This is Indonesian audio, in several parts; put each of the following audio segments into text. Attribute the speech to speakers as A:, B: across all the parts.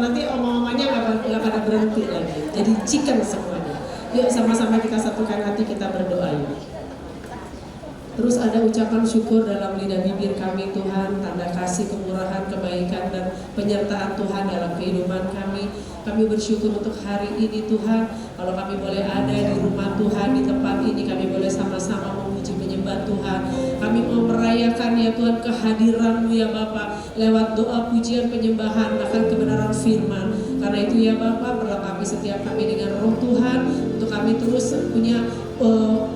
A: nanti omong-omongnya nggak pada berhenti lagi. Jadi chicken semuanya. Yuk sama-sama kita satukan hati, kita berdoa yuk. Terus ada ucapan syukur dalam lidah bibir kami Tuhan, tanda kasih, kemurahan, kebaikan, dan penyertaan Tuhan dalam kehidupan kami. Kami bersyukur untuk hari ini Tuhan, kalau kami boleh ada di rumah Tuhan, di tempat ini kami boleh sama-sama memuji menyembah Tuhan. Kami mau merayakan ya Tuhan kehadiran-Mu ya Bapa, lewat doa, pujian, penyembahan, bahkan kebenaran firman. Karena itu ya Bapa, perlengkapi setiap kami dengan roh Tuhan, untuk kami terus punya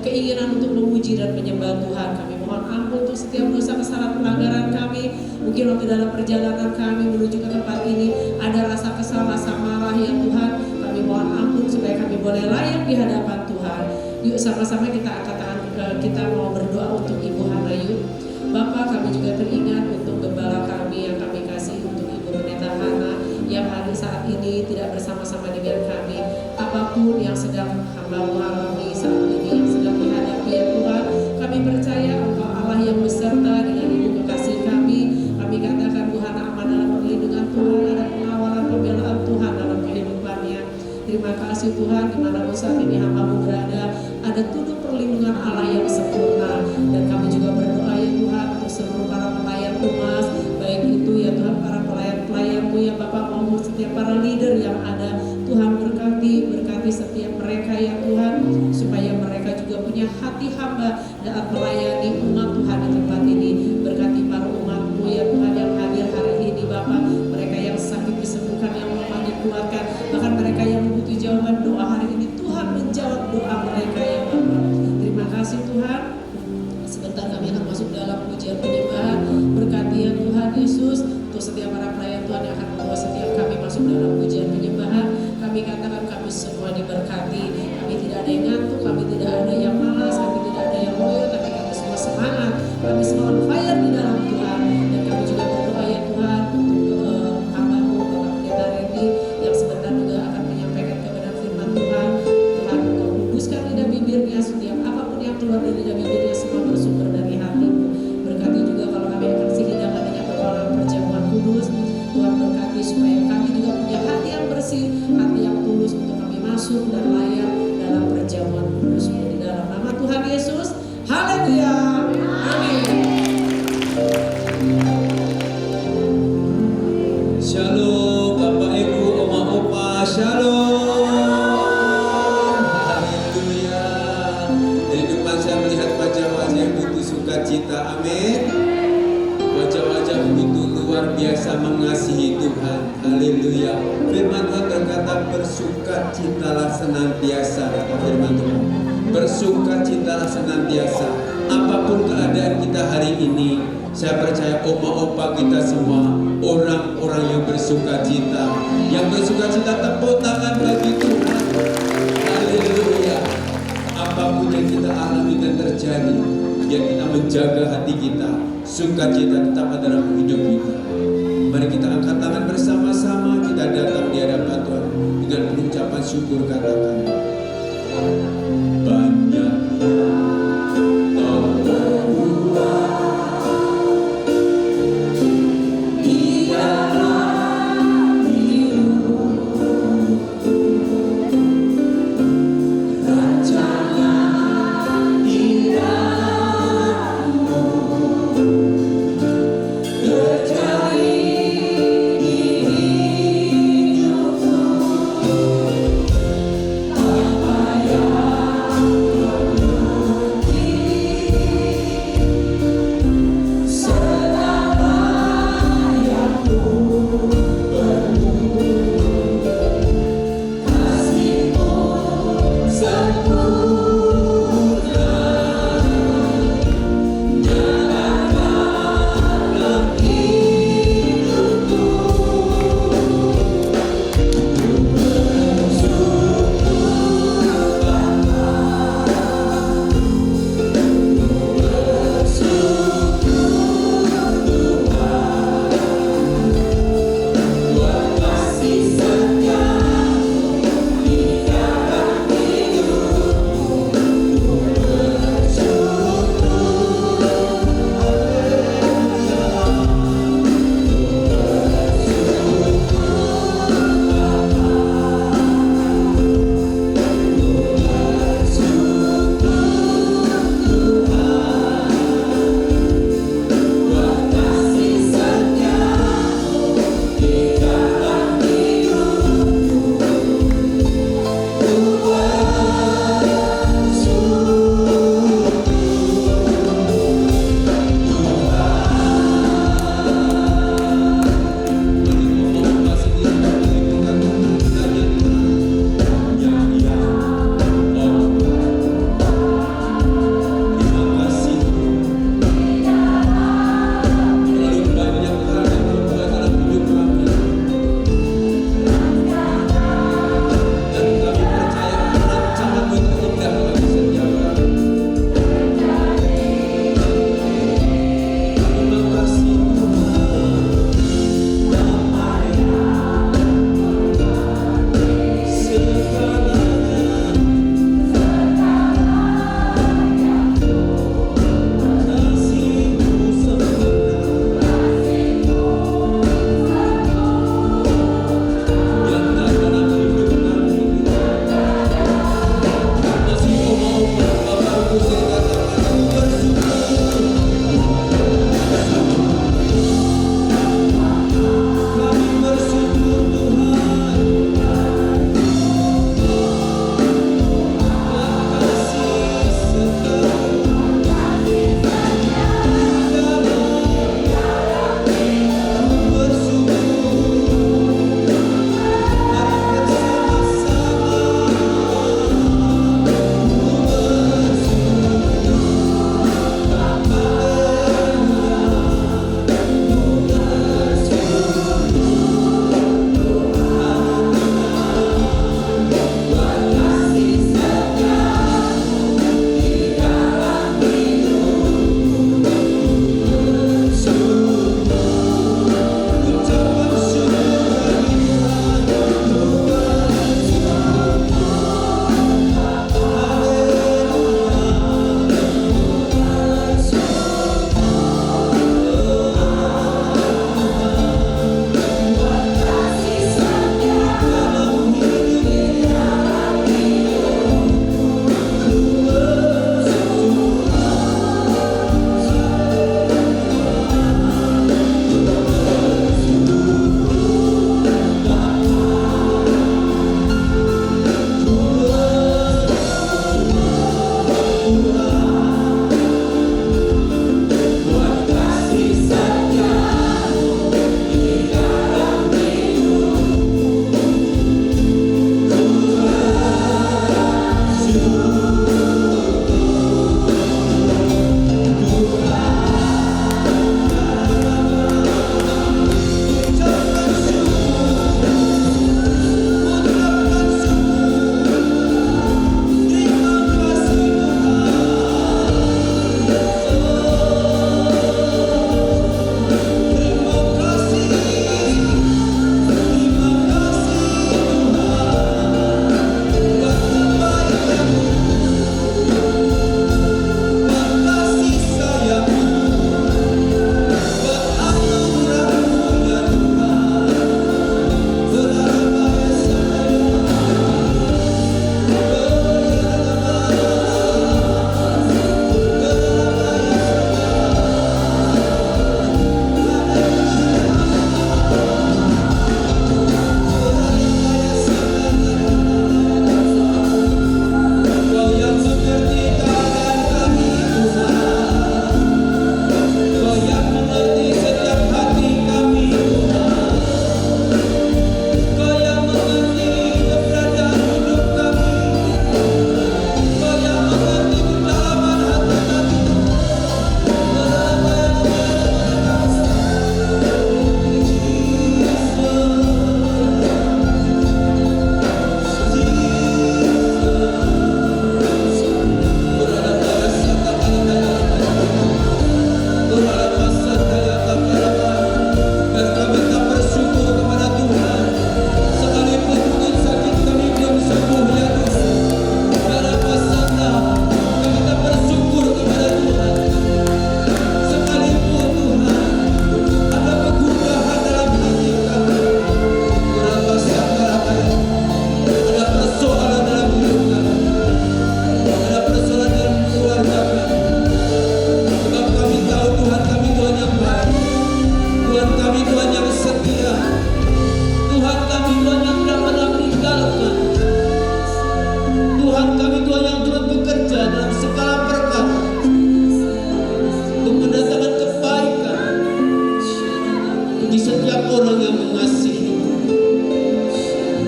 A: keinginan untuk memuji dan menyembah Tuhan. Kami mohon ampun untuk setiap dosa, kesalahan, pelanggaran kami. Mungkin waktu dalam perjalanan kami menuju ke tempat ini ada rasa kesal, rasa marah ya Tuhan. Kami mohon ampun supaya kami boleh layak di hadapan Tuhan. Yuk sama-sama kita angkat tangan, kita mau berdoa untuk Ibu Hana yuk. Bapak, kami juga teringat untuk gembala kami yang kami kasih, untuk Ibu Pendeta Hana yang hari saat ini tidak bersama-sama dengan kami. Apapun yang sedang hamba alami saat ini, yang sedang dihadapi ya Tuhan, kami percaya Engkau Allah yang beserta dengan Ibu kekasih kami. Kami katakan Tuhan aman dalam perlindungan Tuhan, ada pengawalan, pembelaan Tuhan dalam kehidupannya. Terima kasih Tuhan, dimanapun saat ini hamba-Mu berada, ada tuduh perlindungan Allah yang sempurna. Dan kami juga berdoa ya Tuhan untuk seluruh para pelayan umas, baik itu ya Tuhan para pelayan-pelayan-Mu ya Bapak, maupun setiap para leader yang ada. Tuhan berkati setiap mereka ya Tuhan, supaya mereka juga punya hati hamba dalam melayani umat Tuhan di tempat ini. Berkati para umat-Mu ya Tuhan yang hadir hari ini Bapak, mereka yang sakit disembuhkan, yang lemah dikuatkan, bahkan mereka yang membutuhkan jawaban doa hari ini, Tuhan menjawab doa mereka ya Bapak. Terima kasih Tuhan. Sebentar kami akan masuk dalam pujian penyembahan. Berkati ya Tuhan Yesus untuk setiap para pelayan Tuhan yang akan membawa setiap kami masuk dalam pujian penyembahan. Kami katakan kami semua diberkati. Kami tidak ada yang ngantuk, kami tidak ada yang malas, kami tidak ada yang loyo, tapi kami semua semangat. Kami semua on fire di dalam Tuhan. Dan kami juga berdoa ya Tuhan untuk hamba-Mu Bapak Pendeta Randy yang sebentar juga akan menyampaikan kebenaran firman Tuhan. Tuhan Engkau kuduskan lidah bibirnya, setiap apapun yang keluar dari lidah bibirnya semua bersumber dari hati-Mu. Berkati juga kalau kami akan kasih hidangan dengan permohonan perjamuan kudus. Tuhan berkati supaya kami juga punya hati yang bersih, hati yang tulus untuk kami masuk dan layak dalam perjamuan kudus. Di dalam nama Tuhan Yesus, haleluya, amin.
B: Shalom Bapak Ibu, Oma Opa, shalom. Haleluya. Dari depan saya melihat wajah-wajah yang begitu sukacita, amin. Wajah-wajah begitu luar biasa mengasihi Tuhan, haleluya. Firman Tuhan berkata, bersukacitalah senantiasa, kata firman Tuhan. Bersukacitalah senantiasa. Apapun keadaan kita hari ini, saya percaya oma-opa kita semua orang-orang yang bersukacita. Yang bersukacita, tepuk tangan bagi Tuhan. Haleluya. Apapun yang kita alami dan terjadi, biar kita menjaga hati kita, sukacita tetap ada dalam hidup kita. Mari kita angkat tangan bersama-sama, kita datang di hadapan Tuhan dengan pengucapan syukur, katakan banyak Kau berbuat di dalam hidupku, rancangan indahmu terjadi di hidupku.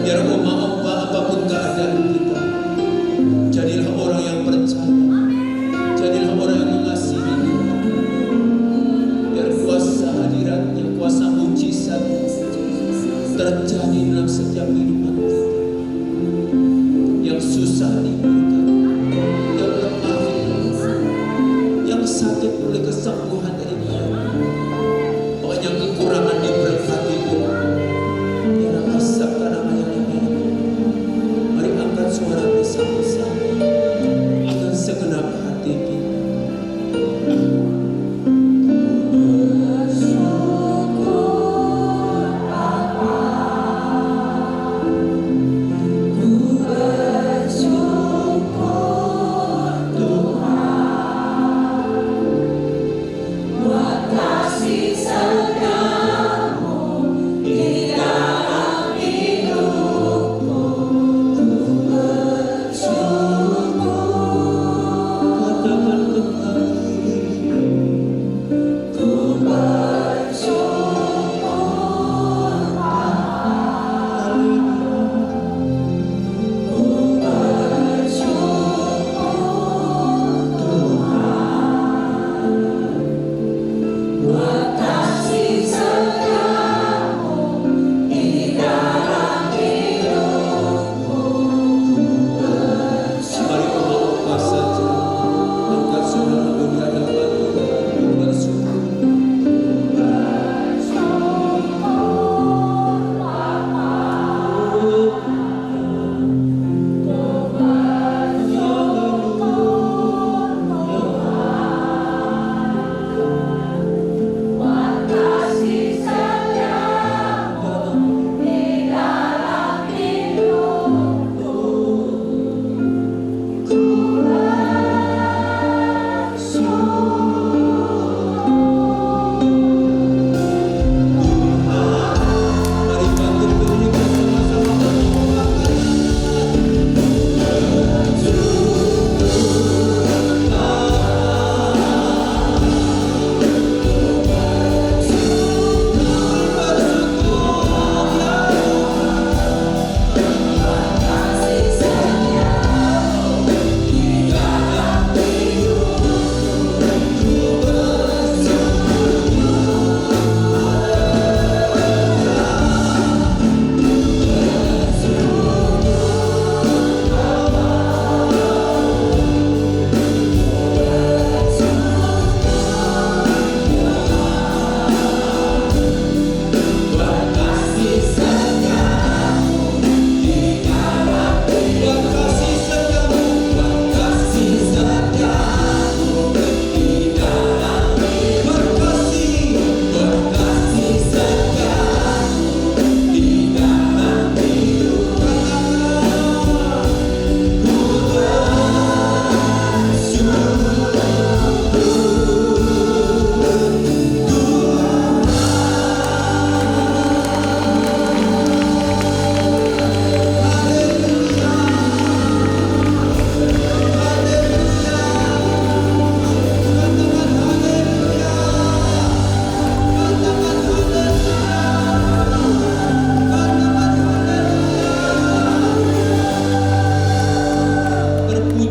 B: Biar oma-oma apapun keadaan kita, jadilah orang yang percaya, jadilah orang yang mengasihi. Biar kuasa hadiratnya, kuasa mujizat terjadi dalam setiap kehidupan kita. Yang susah diberikan, yang lemah diberikan, yang sakit oleh kesembuhan dari Tuhan. Pokoknya kekurangan diberkati Tuhan. Biar rasakan namanya ini. Mari angkat suara bersama-sama dengan segenap hati kita.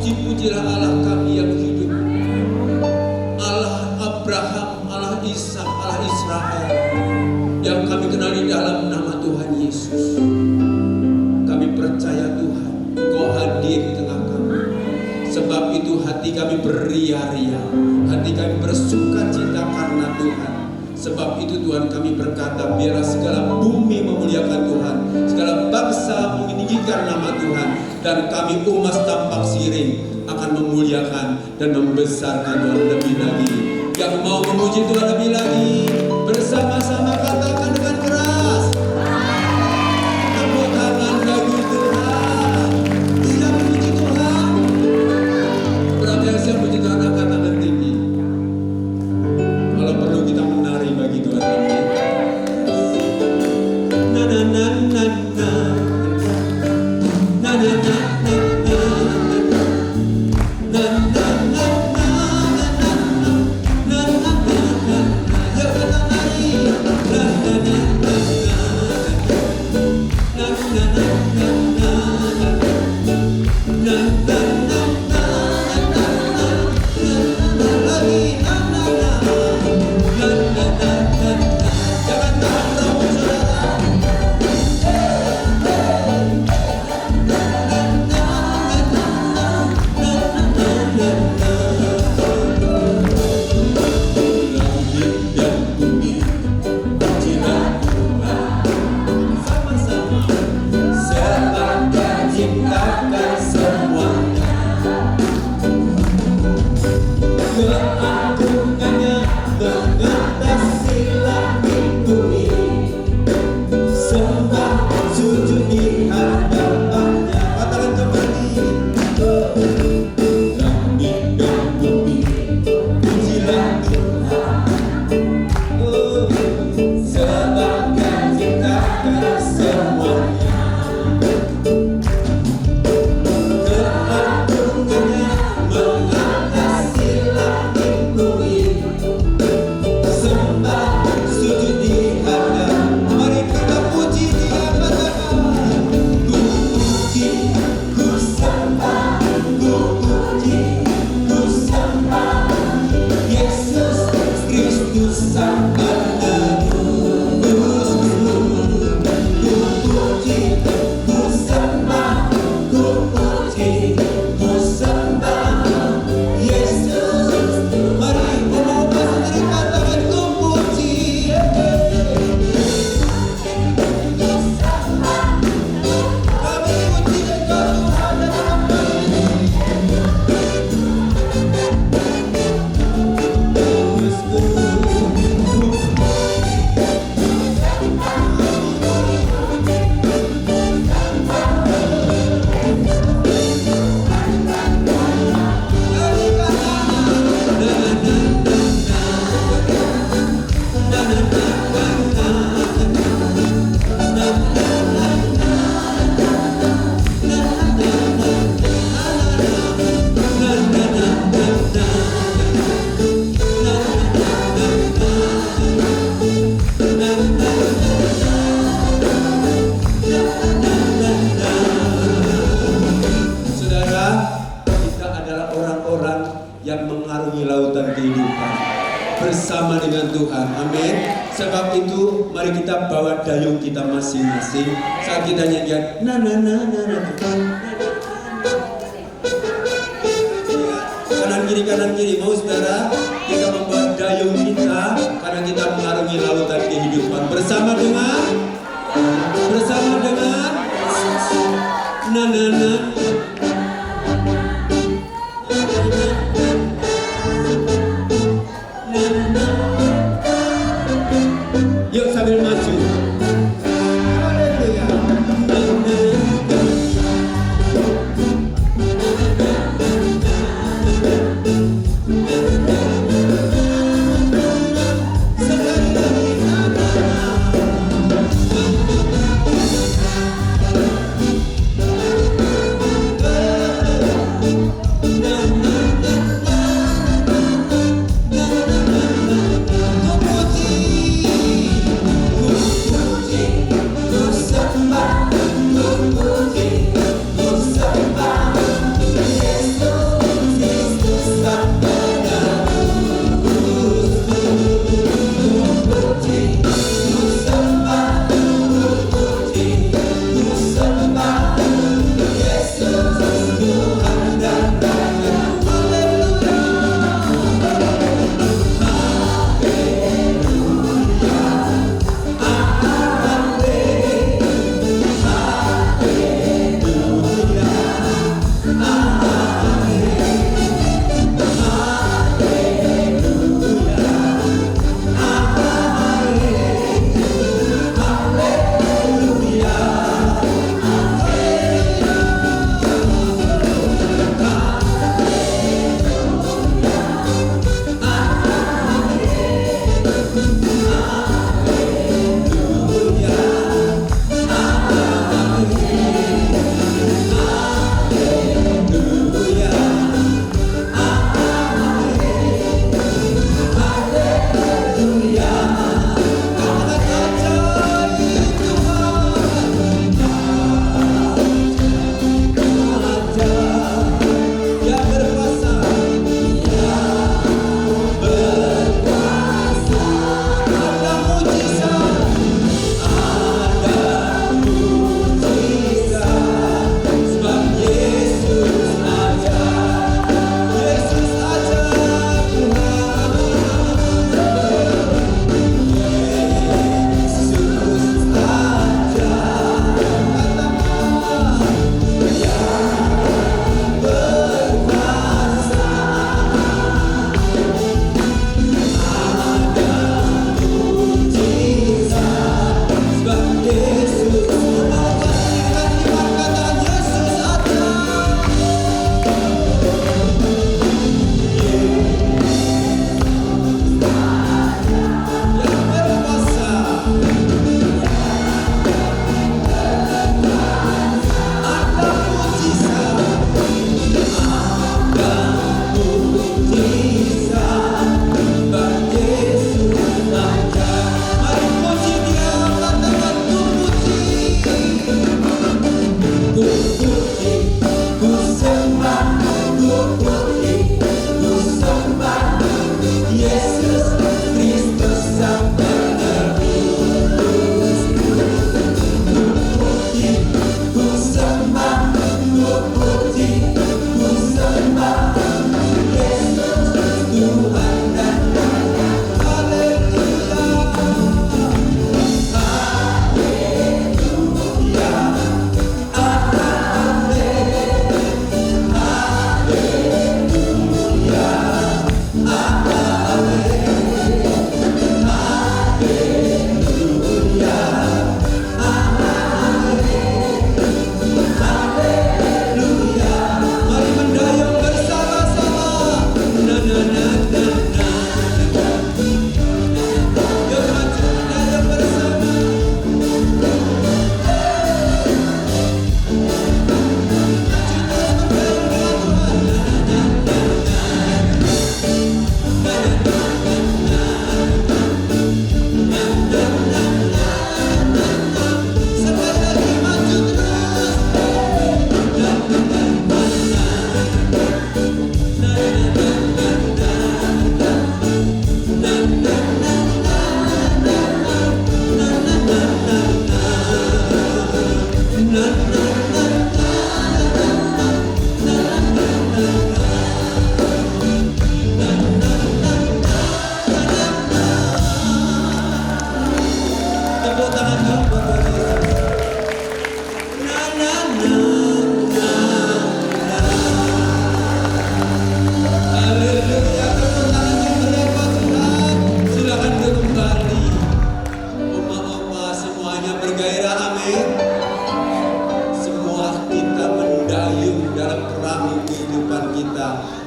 B: Terpujilah Allah kami yang hidup, Allah Abraham, Allah Ishak, Allah Israel, yang kami kenali dalam nama Tuhan Yesus. Kami percaya Tuhan, Engkau hadir di tengah kami. Sebab itu hati kami beria-ria, hati kami bersuka cita karena Tuhan. Sebab itu Tuhan kami berkata, biarlah segala bumi memuliakan Tuhan, segala bangsa meninggikan nama Tuhan, dan kami umat tampak siring akan memuliakan dan membesarkan Tuhan lebih lagi. Yang mau memuji Tuhan lebih lagi, bersama-sama katakan dengan keras, tepuk tangan bagi Tuhan. Siap memuji Tuhan? Berapa yang siap memuji Tuhan angkat tangan tinggi. Kalau perlu kita menari bagi Tuhan. Na na na na na. Na na na na na. Na na na na na. Na na na na. Ya kita nari. Na na na. bersama dengan Tuhan. Amin. Sebab itu mari kita bawa dayung kita masing-masing saat kita nyanyian na na na na na. Kanan kiri mau saudara, kita membawa dayung kita karena kita mengarungi lautan kehidupan bersama dengan na na na. Yuk sambil maju. Haleluya. Sekali lagi.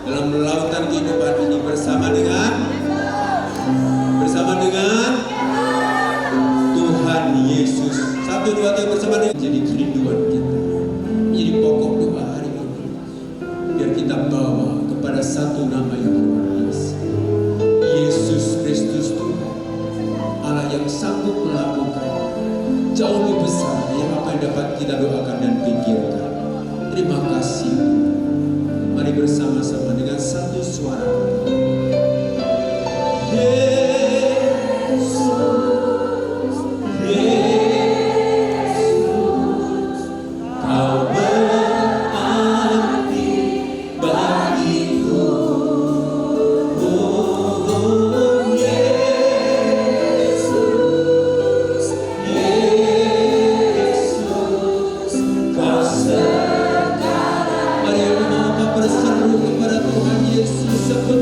B: dalam lautan kehidupan ini bersama dengan Tuhan Yesus. 1, 2, 3 bersama dengan jadi kerinduan kita, menjadi pokok doa hari ini. Biar kita bawa kepada satu nama yang luar biasa, Yesus Kristus Tuhan, Allah yang sanggup melakukan jauh lebih besar yang apa yang dapat kita doakan dan pikirkan. Terima kasih. Mari bersama-sama dengan satu suara. Berseru kepada Tuhan Yesus.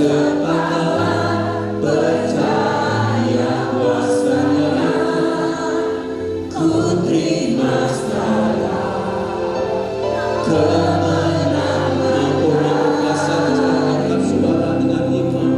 B: bersepakat percaya kuasanya, ku terima segala kemenangan. Orang kuasa angkat suara dengan iman.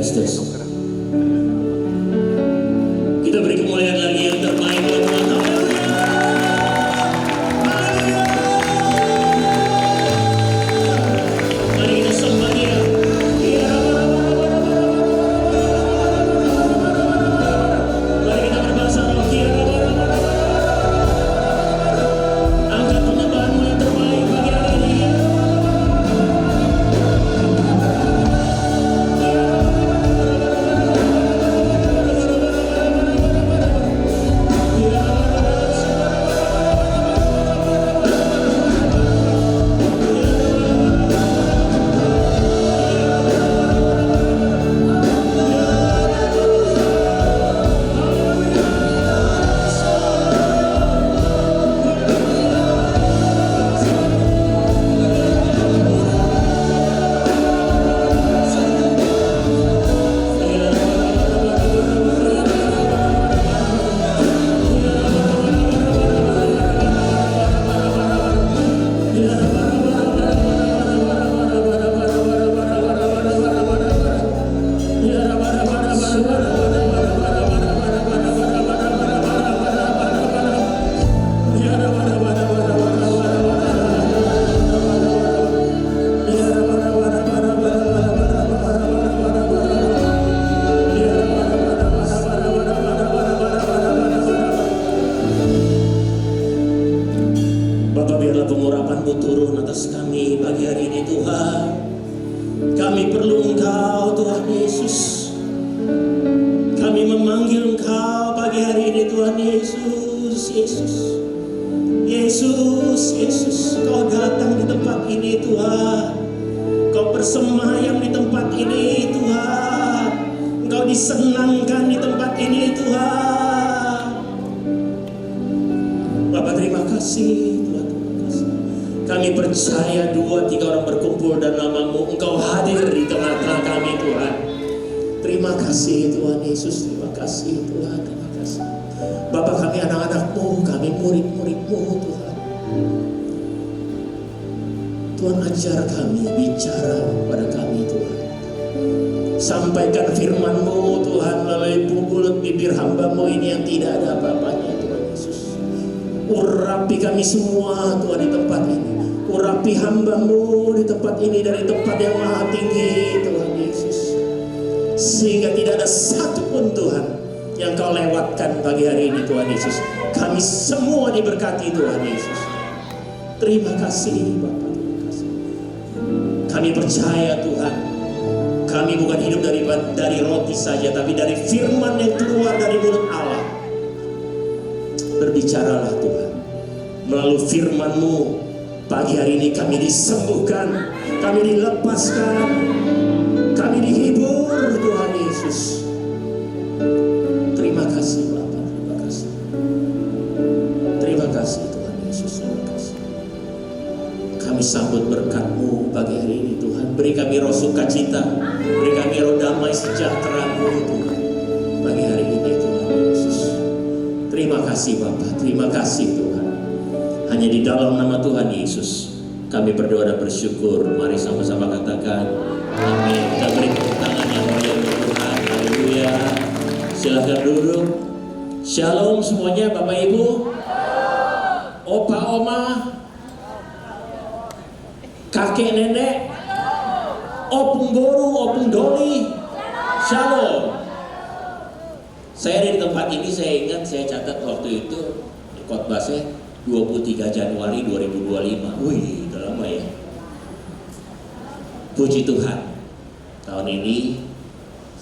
C: Tes. Kita beri kemuliaan lagi yang terbaik buat Tuhan. Mari kita sembah Dia. Mari kita berbahasa roh. Angkat penyembahanmu yang terbaik bagi hari ini. pengurapan-Mu turun atas kami pagi hari ini Tuhan. Kami perlu Engkau Tuhan Yesus. Kami memanggil Engkau pagi hari ini Tuhan Yesus. Yesus, Yesus, Yesus, Kau datang di tempat ini Tuhan. Kau bersemayam di tempat ini Tuhan. Engkau disenangkan di tempat ini Tuhan. Bapak terima kasih Tuhan, terima kasih. Kami percaya 2-3 orang berkumpul dan namamu, Engkau hadir di tengah-tengah kami Tuhan. Terima kasih Tuhan Yesus, terima kasih Tuhan, terima kasih. Bapak kami anak-anakmu, kami murid-muridmu Tuhan. Tuhan ajar kami, bicara pada kami Tuhan. Sampaikan firman-Mu Tuhan melalui mulut bibir hamba-Mu ini yang tidak ada apa-apanya Tuhan Yesus. Urapi kami semua Tuhan di tempat ini. Urapi hamba-Mu di tempat ini dari tempat yang maha tinggi Tuhan Yesus. Sehingga tidak ada satupun Tuhan yang Kau lewatkan pagi hari ini Tuhan Yesus. Kami semua diberkati Tuhan Yesus. Terima kasih Bapak. Kami percaya Tuhan, kami bukan hidup dari roti saja, tapi dari firman yang keluar dari mulut Allah. Berbicaralah Tuhan, melalui firman-Mu pagi hari ini kami disembuhkan, kami dilepaskan, kami dihibur Tuhan Yesus. Terima kasih Bapak, terima kasih. Terima kasih Tuhan Yesus, terima kasih. Kami sambut berkat-Mu pagi hari ini Tuhan. Beri kami roh sukacita, beri kami roh damai sejahtera-Mu Tuhan pagi hari ini Tuhan Yesus. Terima kasih Bapa, terima kasih Tuhan. Hanya di dalam nama Tuhan Yesus kami berdoa dan bersyukur. Mari sama-sama katakan amin. Kita beri tepuk tangan yang meriah untuk Tuhan. Haleluya. Silahkan duduk. Shalom semuanya Bapak Ibu, Opa Oma, kakek nenek, opung boru, opung doli, shalom. Saya ada di tempat ini, saya ingat, saya catat waktu itu khotbah saya 23 Januari 2025. Wih, udah lama ya. Puji Tuhan, tahun ini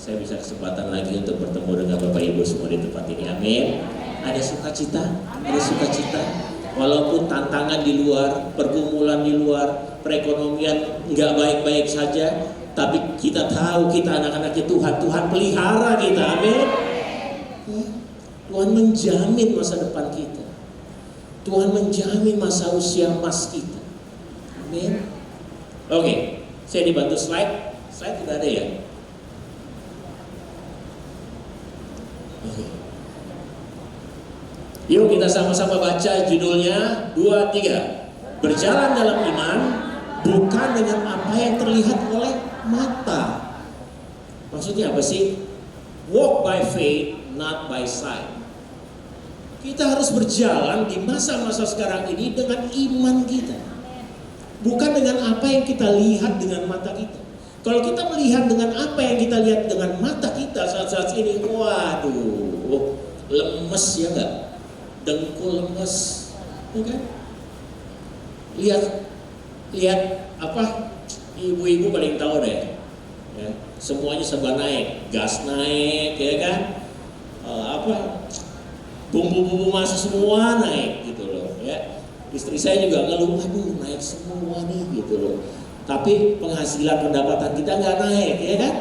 C: saya bisa kesempatan lagi untuk bertemu dengan Bapak Ibu semua di tempat ini. Amin. Ada sukacita, ada sukacita. Walaupun tantangan di luar, pergumulan di luar, perekonomian nggak baik-baik saja, tapi kita tahu kita anak-anaknya Tuhan. Tuhan pelihara kita, amin. Tuhan menjamin masa depan kita. Tuhan menjamin masa usia emas kita, amin. Oke, saya dibantu slide sudah ada ya. Oke. Yuk kita sama-sama baca judulnya 2-3. Berjalan dalam iman bukan dengan apa yang terlihat oleh mata. Maksudnya apa sih? Walk by faith, not by sight. Kita harus berjalan di masa-masa sekarang ini dengan iman kita. Bukan dengan apa yang kita lihat dengan mata kita. Kalau kita melihat dengan apa yang kita lihat dengan mata kita saat-saat ini, waduh, lemes ya enggak? Dengkul lemes, ya kan? Lihat apa? Ibu-ibu paling tahu deh. Ya, semuanya serba naik, gas naik, ya kan? Bumbu-bumbu masuk semua naik gitu loh. Ya, istri saya juga ngeluh, aduh naik semua nih gitu loh. Tapi penghasilan pendapatan kita nggak naik, ya kan?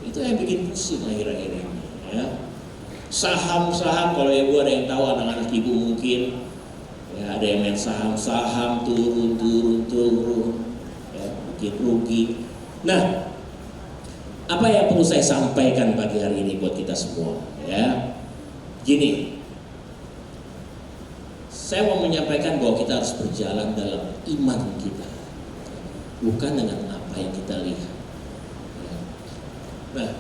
C: Itu yang bikin pusing akhir-akhir ini. Ya. Saham-saham, kalau ibu ada yang tahu, anak-anak ibu mungkin ya, ada yang main saham turun, ya, bikin rugi. Nah, apa yang perlu saya sampaikan pagi hari ini buat kita semua? Ya, gini, saya mau menyampaikan bahwa kita harus berjalan dalam iman kita, bukan dengan apa yang kita lihat. Ya. Nah,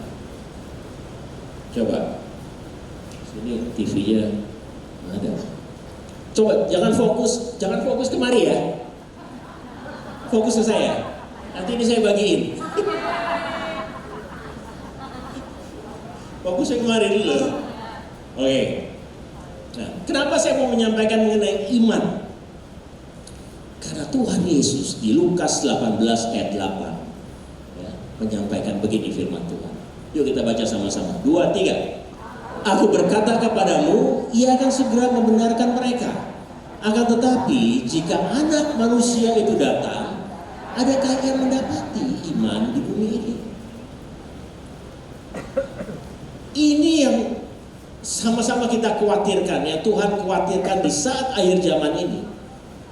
C: coba. Ini TV-nya ada. Coba jangan fokus kemari ya. Fokus ke saya. Nanti ini saya bagiin. Fokus kemari dulu. Oke. Nah, kenapa saya mau menyampaikan mengenai iman? Karena Tuhan Yesus di Lukas 18 ayat 8 ya, menyampaikan begini firman Tuhan. Yuk kita baca sama-sama. 2, 3. Aku berkata kepadamu, ia akan segera membenarkan mereka. Akan tetapi jika anak manusia itu datang, adakah yang mendapati iman di bumi ini? Ini yang sama-sama kita khawatirkan, ya Tuhan khawatirkan di saat akhir zaman ini.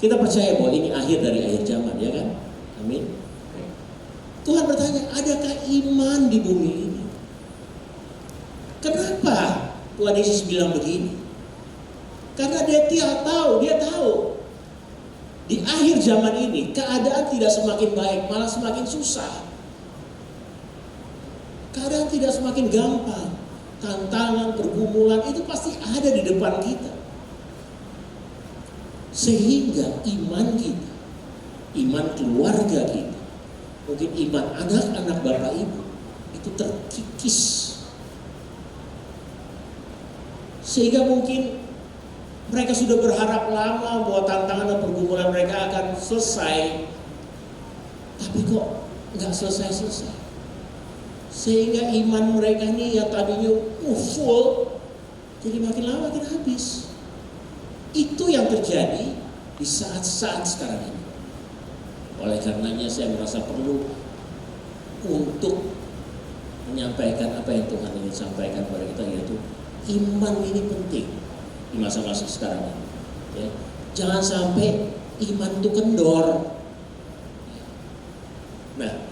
C: Kita percaya bahwa ini akhir dari akhir zaman, ya kan? Amin. Tuhan bertanya, adakah iman di bumi ini? Kenapa Tuhan Yesus bilang begini? Karena dia tahu di akhir zaman ini keadaan tidak semakin baik, malah semakin susah. Keadaan tidak semakin gampang. Tantangan, pergumulan itu pasti ada di depan kita. Sehingga iman kita, iman keluarga kita, mungkin iman anak-anak Bapak Ibu itu terkikis. Sehingga mungkin mereka sudah berharap lama bahwa tantangan dan pergumulan mereka akan selesai, tapi kok nggak selesai-selesai. Sehingga iman mereka ini yang tadinya full, jadi makin lama makin habis. Itu yang terjadi di saat-saat sekarang ini. Oleh karenanya saya merasa perlu untuk menyampaikan apa yang Tuhan ingin sampaikan kepada kita, yaitu iman ini penting di masa-masa sekarang ini. Ya. Jangan sampai iman itu kendor. Nah,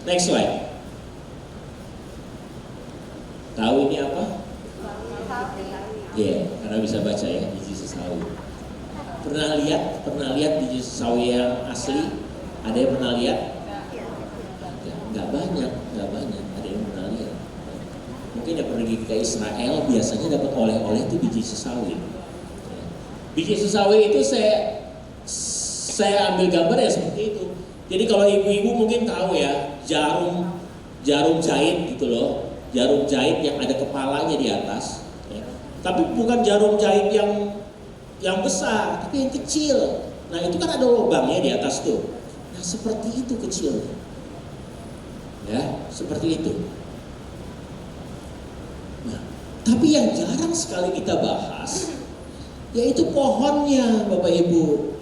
C: next slide. Tahu ini apa? Ya, karena bisa baca ya, biji sesawi. Pernah lihat biji sesawi yang asli? Ada yang pernah lihat? Nggak banyak. Ada yang pernah lihat. Mungkin yang pergi ke Israel biasanya dapat oleh-oleh itu biji sesawi. Biji sesawi itu saya ambil gambar ya seperti itu. Jadi kalau ibu-ibu mungkin tahu ya, jarum jahit gitu loh, jarum jahit yang ada kepalanya di atas. Ya. Tapi bukan jarum jahit yang besar, tapi yang kecil. Nah itu kan ada lubangnya di atas tuh. Nah seperti itu kecilnya. Ya, seperti itu. Nah, tapi yang jarang sekali kita bahas, yaitu pohonnya, Bapak Ibu.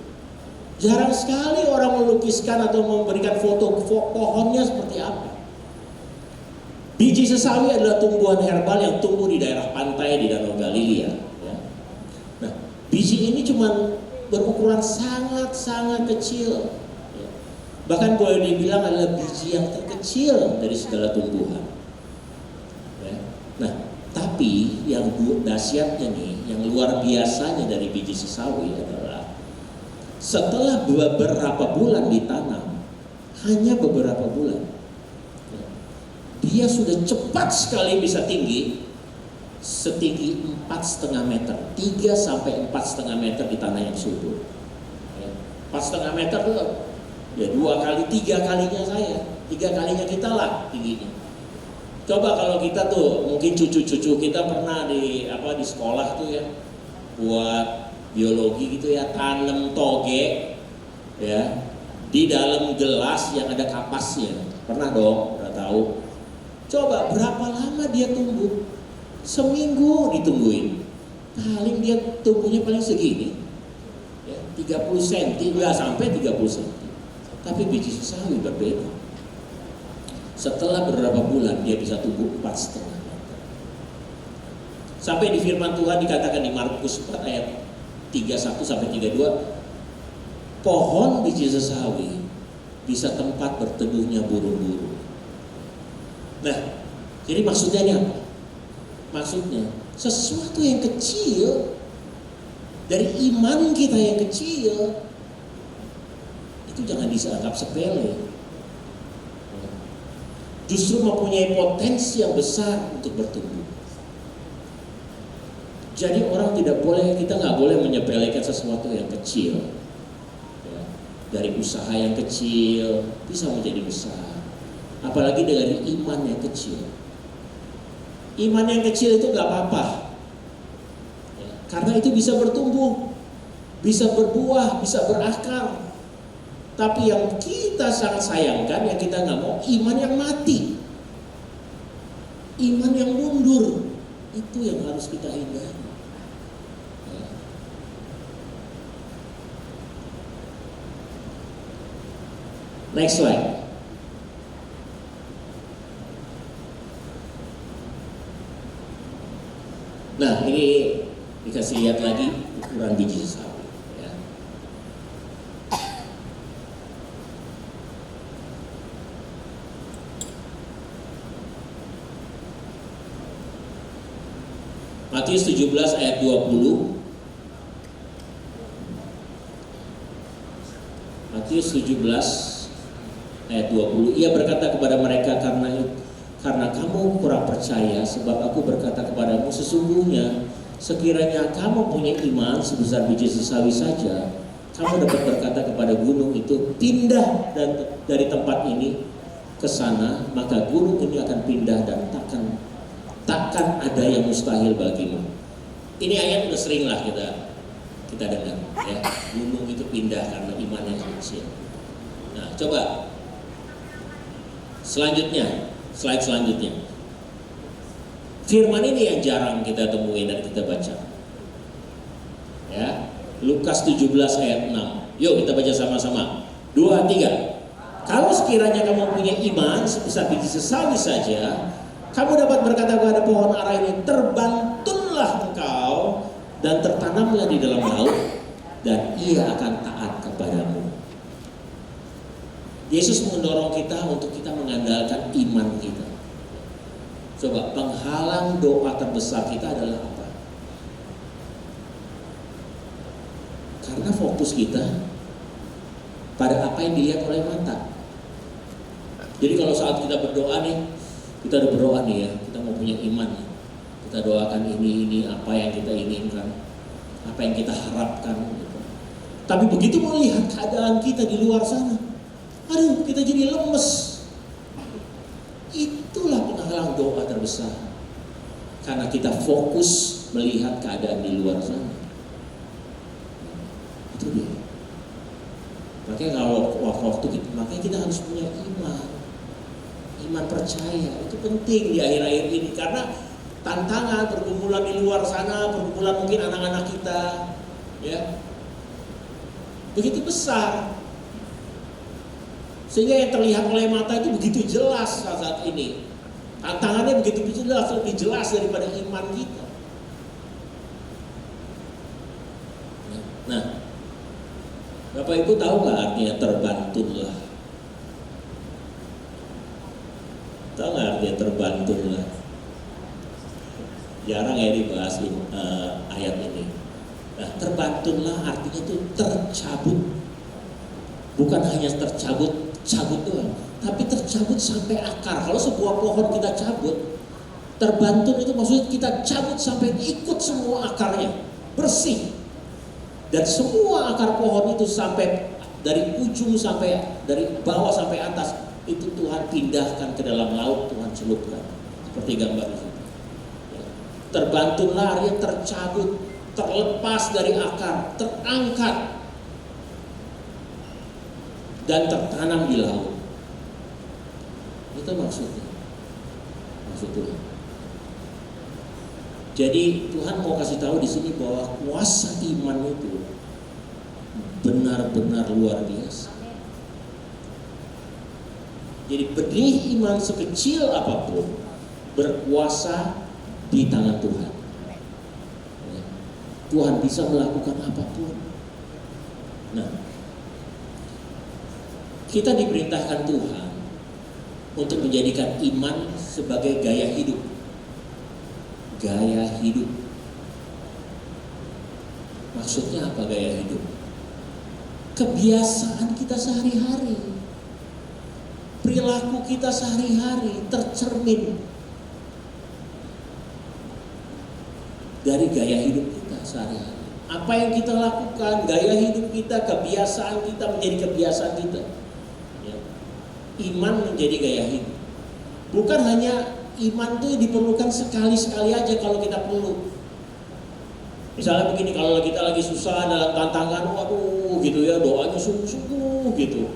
C: Jarang sekali orang melukiskan atau memberikan foto pohonnya seperti apa. Biji sesawi adalah tumbuhan herbal yang tumbuh di daerah pantai di Danau Galilea. Ya. Nah, biji ini cuma berukuran sangat-sangat kecil. Ya. Bahkan boleh dibilang adalah biji yang terkecil dari segala tumbuhan. Ya. Nah, tapi yang dahsyatnya nih, yang luar biasanya dari biji sesawi adalah setelah beberapa bulan ditanam, hanya beberapa bulan, dia sudah cepat sekali bisa tinggi, setinggi 4,5 meter, 3 sampai 4,5 meter di tanah yang subur. 4,5 meter itu ya 2 kali, 3 kalinya saya, 3 kalinya kita lah tingginya. Coba kalau kita tuh, mungkin cucu-cucu kita pernah di sekolah tuh ya, buat biologi gitu ya, tanam toge ya di dalam gelas yang ada kapasnya. Pernah dong, udah tahu. Coba berapa lama dia tumbuh? Seminggu ditungguin. Paling dia tumbuhnya paling segini. Ya, 30 cm, enggak sampai 30 cm. Tapi biji sesawi berbeda. Setelah beberapa bulan dia bisa tumbuh 4,5 meter. Sampai di firman Tuhan dikatakan di Markus 4 ayat 31 sampai 32, pohon biji sesawi bisa tempat berteduhnya burung-burung. Nah, jadi maksudnya ini apa? Maksudnya sesuatu yang kecil dari iman kita yang kecil itu jangan dianggap sepele. Justru mempunyai potensi yang besar untuk bertumbuh. Jadi kita nggak boleh menyepelekan sesuatu yang kecil. Ya, dari usaha yang kecil bisa menjadi besar. Apalagi dari iman yang kecil. Iman yang kecil itu nggak apa-apa. Ya, karena itu bisa bertumbuh, bisa berbuah, bisa berakar. Tapi yang kita sangat sayangkan, yang kita nggak mau, iman yang mati, iman yang mundur, itu yang harus kita hindari. Next slide. Nah, ini dikasih lihat lagi ukuran biji sesawi. Ya. Matius 17 ayat 20. Matius 17 ayat 20. Ia berkata kepada mereka, karena kamu kurang percaya, sebab aku berkata kepadamu, sesungguhnya sekiranya kamu punya iman sebesar biji sesawi saja, kamu dapat berkata kepada gunung itu, pindah dari tempat ini ke sana, maka gunung ini akan pindah dan takkan ada yang mustahil bagimu. Ini ayat udah sering lah kita dengar, ya. Gunung itu pindah karena imannya manusia. Nah, coba selanjutnya, slide selanjutnya. Firman ini yang jarang kita temuin dan kita baca. Ya, Lukas 17 ayat 6. Yuk kita baca sama-sama. 2, 3. Kalau sekiranya kamu punya iman sebesar biji sesawi saja, kamu dapat berkata kepada pohon ara ini, terbantunlah engkau dan tertanamlah di dalam laut, dan ia akan taat kepadamu. Yesus mendorong kita untuk kita mengandalkan iman kita. Coba, penghalang doa terbesar kita adalah apa? Karena fokus kita pada apa yang dilihat oleh mata. Jadi kalau saat kita berdoa nih, kita ada berdoa nih ya, kita mau punya iman. Kita doakan ini apa yang kita inginkan, apa yang kita harapkan. Gitu. Tapi begitu melihat keadaan kita di luar sana, aduh, kita jadi lemes. Itulah penghalang doa terbesar. Karena kita fokus melihat keadaan di luar sana. Itu dia. Makanya makanya kita harus punya iman. Iman percaya, itu penting di akhir-akhir ini. Karena tantangan pergumulan di luar sana, pergumulan mungkin anak-anak kita, ya, begitu besar. Sehingga yang terlihat oleh mata itu begitu jelas saat ini. Tantangannya begitu jelas, lebih jelas daripada iman kita. Nah, Bapak Ibu tahu nggak artinya terbantulah? Tahu nggak artinya terbantulah? Jarang ya dibahas ayat ini. Nah, terbantulah artinya itu tercabut. Bukan hanya tercabut doang, tapi tercabut sampai akar. Kalau sebuah pohon kita cabut, terbantun itu maksudnya kita cabut sampai ikut semua akarnya, bersih. Dan semua akar pohon itu sampai dari ujung sampai dari bawah sampai atas, itu Tuhan pindahkan ke dalam laut, Tuhan celupkan. Seperti gambar di sini. Terbantulah artinya tercabut, terlepas dari akar, terangkat dan tertanam di laut. Itu maksudnya. Maksud Tuhan. Jadi Tuhan mau kasih tahu di sini bahwa kuasa iman itu benar-benar luar biasa. Jadi benih iman sekecil apapun berkuasa di tangan Tuhan. Tuhan bisa melakukan apapun. Nah, kita diperintahkan Tuhan untuk menjadikan iman sebagai gaya hidup. Gaya hidup. Maksudnya apa gaya hidup? Kebiasaan kita sehari-hari. Perilaku kita sehari-hari tercermin dari gaya hidup kita sehari-hari. Apa yang kita lakukan, gaya hidup kita, kebiasaan kita menjadi kebiasaan kita. Iman menjadi gaya hidup. Bukan hanya iman itu diperlukan sekali-sekali aja kalau kita perlu. Misalnya begini, kalau kita lagi susah dalam tantangan, waduh gitu ya, doanya sungguh-sungguh gitu.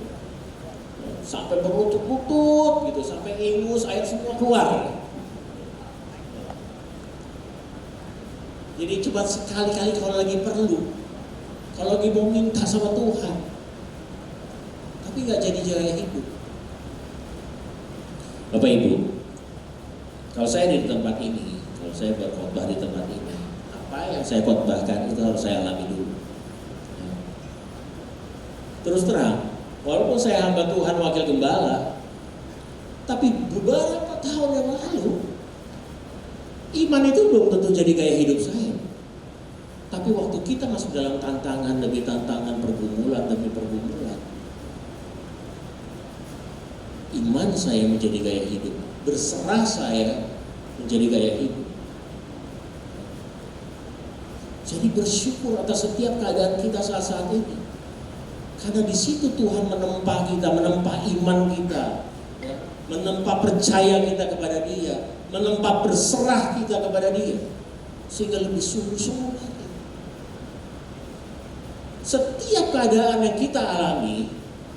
C: Sampai berlutut-lutut gitu, sampai ingus, air semua keluar. Jadi cuma sekali-kali kalau lagi perlu. Kalau lagi mau minta sama Tuhan. Tapi
D: tapi nggak jadi gaya hidup. Bapak Ibu, kalau saya di tempat ini, kalau saya berkhotbah di tempat ini, apa yang saya khotbahkan itu harus saya alami dulu. Terus terang, walaupun saya hamba Tuhan wakil gembala, tapi beberapa tahun yang lalu, iman itu belum tentu jadi gaya hidup saya. Tapi waktu kita masuk dalam tantangan demi tantangan, pergumulan demi pergumulan, iman saya menjadi gaya hidup, berserah saya menjadi gaya hidup. Jadi bersyukur atas setiap keadaan kita saat ini, karena di situ Tuhan menempa kita, menempa iman kita, menempa percaya kita kepada Dia, menempa berserah kita kepada Dia, sehingga lebih sungguh-sungguh lagi. Setiap keadaan yang kita alami,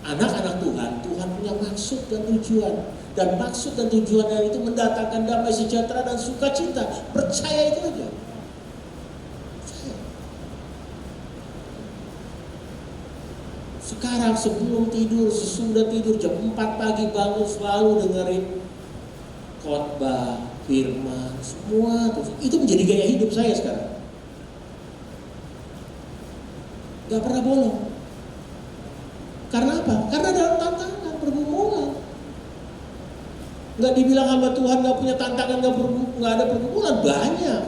D: anak-anak Tuhan, Tuhan punya maksud dan tujuan. Dan maksud dan tujuannya itu mendatangkan damai sejahtera dan sukacita. Percaya itu aja. Percaya. Sekarang sebelum tidur, sesudah tidur, jam 4 pagi bangun selalu dengerin khotbah, firman, semua itu menjadi gaya hidup saya sekarang. Gak pernah bolong. Karena apa? Karena dalam tantangan, pergumulan. Gak dibilang hamba Tuhan gak punya tantangan, gak ada pergumulan. Banyak.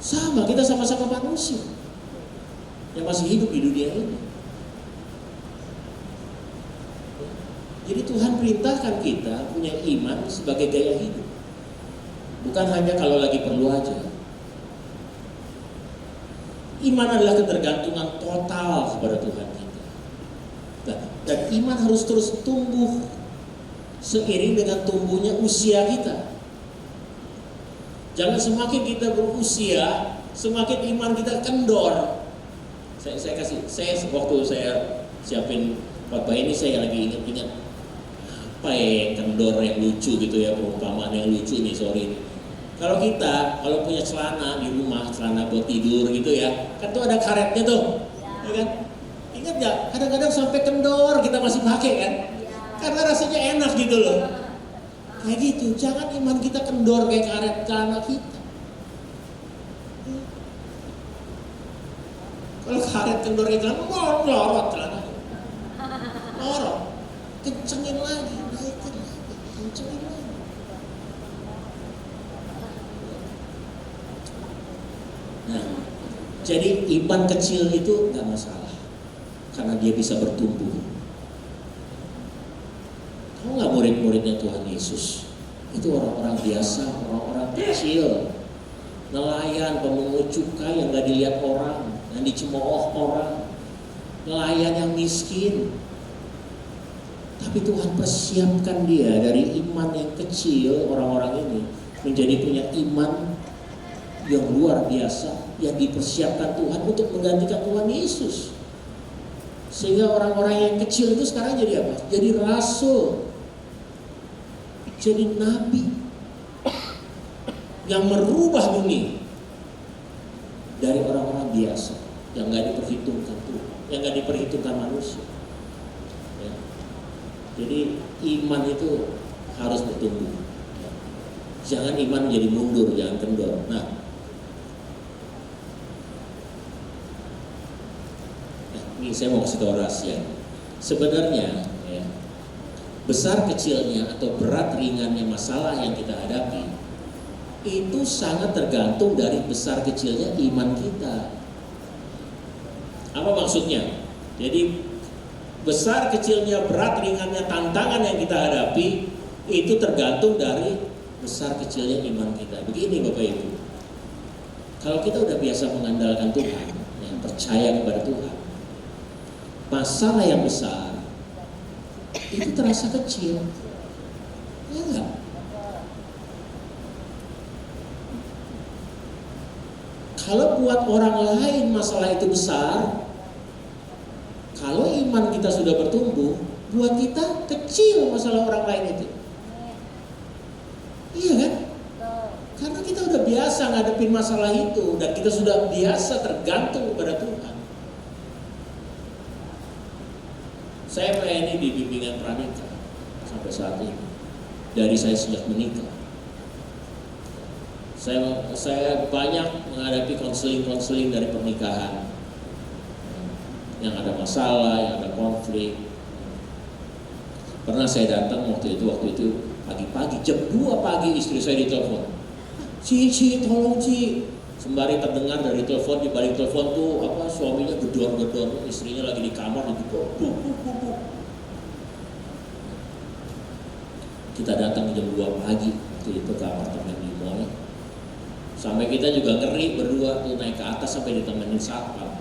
D: Sama, kita sama-sama manusia yang masih hidup di dunia ini. Jadi Tuhan perintahkan kita punya iman sebagai gaya hidup. Bukan hanya kalau lagi perlu aja. Iman adalah ketergantungan total kepada Tuhan kita. Dan iman harus terus tumbuh seiring dengan tumbuhnya usia kita. Jangan semakin kita berusia, semakin iman kita kendor. Saya waktu saya siapin khotbah ini, saya lagi ingat-ingat apa ya yang kendor, yang lucu gitu ya, perumpamaan yang lucu nih, sorry. Kalau punya celana di rumah, celana buat tidur gitu ya, kan tuh ada karetnya tuh, ya kan? Ingat nggak? Kadang-kadang sampai kendor kita masih pakai kan? Karena rasanya enak gitu loh. Kayak gitu, jangan iman kita kendor kayak karet celana kita. Kalau karet kendor kayak celana, melorot celana, melorot, kencengin lagi, naikin lagi, kencengin lagi. Nah, jadi iman kecil itu nggak masalah, karena dia bisa bertumbuh. Kamu nggak murid-muridnya Tuhan Yesus? Itu orang-orang biasa, orang-orang kecil, nelayan, pemungut cukai yang nggak dilihat orang, yang dicemooh orang, nelayan yang miskin. Tapi Tuhan persiapkan dia dari iman yang kecil, orang-orang ini menjadi punya iman yang luar biasa, yang dipersiapkan Tuhan untuk menggantikan Tuhan Yesus. Sehingga orang-orang yang kecil itu sekarang jadi apa? Jadi rasul, jadi nabi yang merubah dunia dari orang-orang biasa yang gak diperhitungkan Tuhan, yang gak diperhitungkan manusia ya. Jadi iman itu harus bertumbuh ya. Jangan iman jadi mundur, jangan kendor. Nah, ini saya mau kasih tahu rahasia. Sebenarnya ya, besar kecilnya atau berat ringannya masalah yang kita hadapi itu sangat tergantung dari besar kecilnya iman kita. Apa maksudnya? Jadi besar kecilnya, berat ringannya tantangan yang kita hadapi itu tergantung dari besar kecilnya iman kita. Begini Bapak Ibu, kalau kita udah biasa mengandalkan Tuhan, ya, percaya kepada Tuhan, masalah yang besar itu terasa kecil, ya enggak? Kalau buat orang lain masalah itu besar, kalau iman kita sudah bertumbuh, buat kita kecil masalah orang lain itu. Iya kan? Karena kita udah biasa ngadepin masalah itu dan kita sudah biasa tergantung kepada Tuhan. Saya melayani di bimbingan pranikah sampai saat ini. Dari saya sejak menikah. Saya banyak menghadapi konseling dari pernikahan. Yang ada masalah, yang ada konflik. Pernah saya datang waktu itu pagi-pagi, jam 2 pagi istri saya ditelepon. Ci, tolong Ci. Sembari terdengar dari telepon, di balik telepon tuh suaminya gedor-gedor, istrinya lagi di kamar gitu. Kita datang jam 2 pagi waktu itu ke apartemen di mall. Sampai kita juga ngeri berdua tuh naik ke atas sampai ditemenin satpam.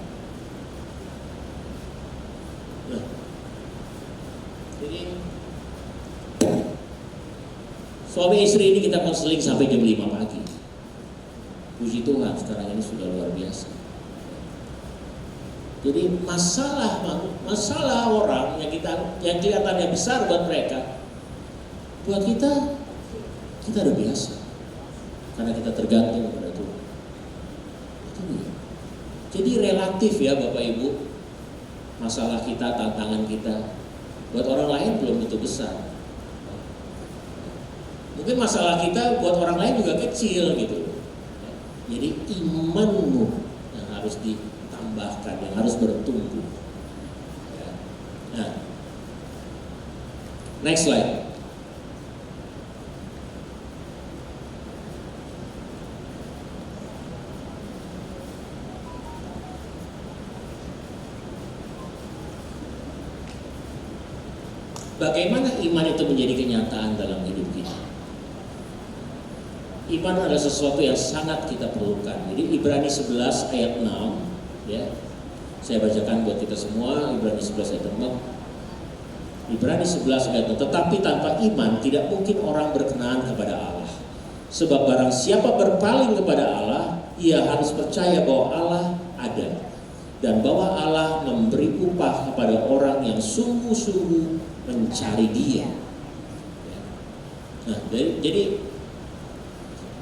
D: Nah, jadi suami istri ini kita konseling sampai jam 5 pagi. Puji Tuhan sekarang ini sudah luar biasa. Jadi masalah orang yang kelihatannya besar buat mereka, buat kita udah biasa. Karena kita tergantung kepada Tuhan. Itu dia. Jadi relatif ya Bapak Ibu, masalah kita, tantangan kita, buat orang lain belum tentu besar. Mungkin masalah kita buat orang lain juga kecil gitu. Jadi imanmu yang harus ditambahkan, yang harus bertumbuh. Nah, next slide. Bagaimana iman itu menjadi kenyataan dalam hidup kita? Iman adalah sesuatu yang sangat kita perlukan. Jadi Ibrani 11 ayat 6 ya. Saya bacakan buat kita semua Ibrani 11 ayat 6. Ibrani 11 ayat 6. Tetapi tanpa iman tidak mungkin orang berkenan kepada Allah. Sebab barang siapa berpaling kepada Allah, ia harus percaya bahwa Allah ada dan bahwa Allah memberi upah kepada orang yang sungguh-sungguh mencari Dia. Nah, jadi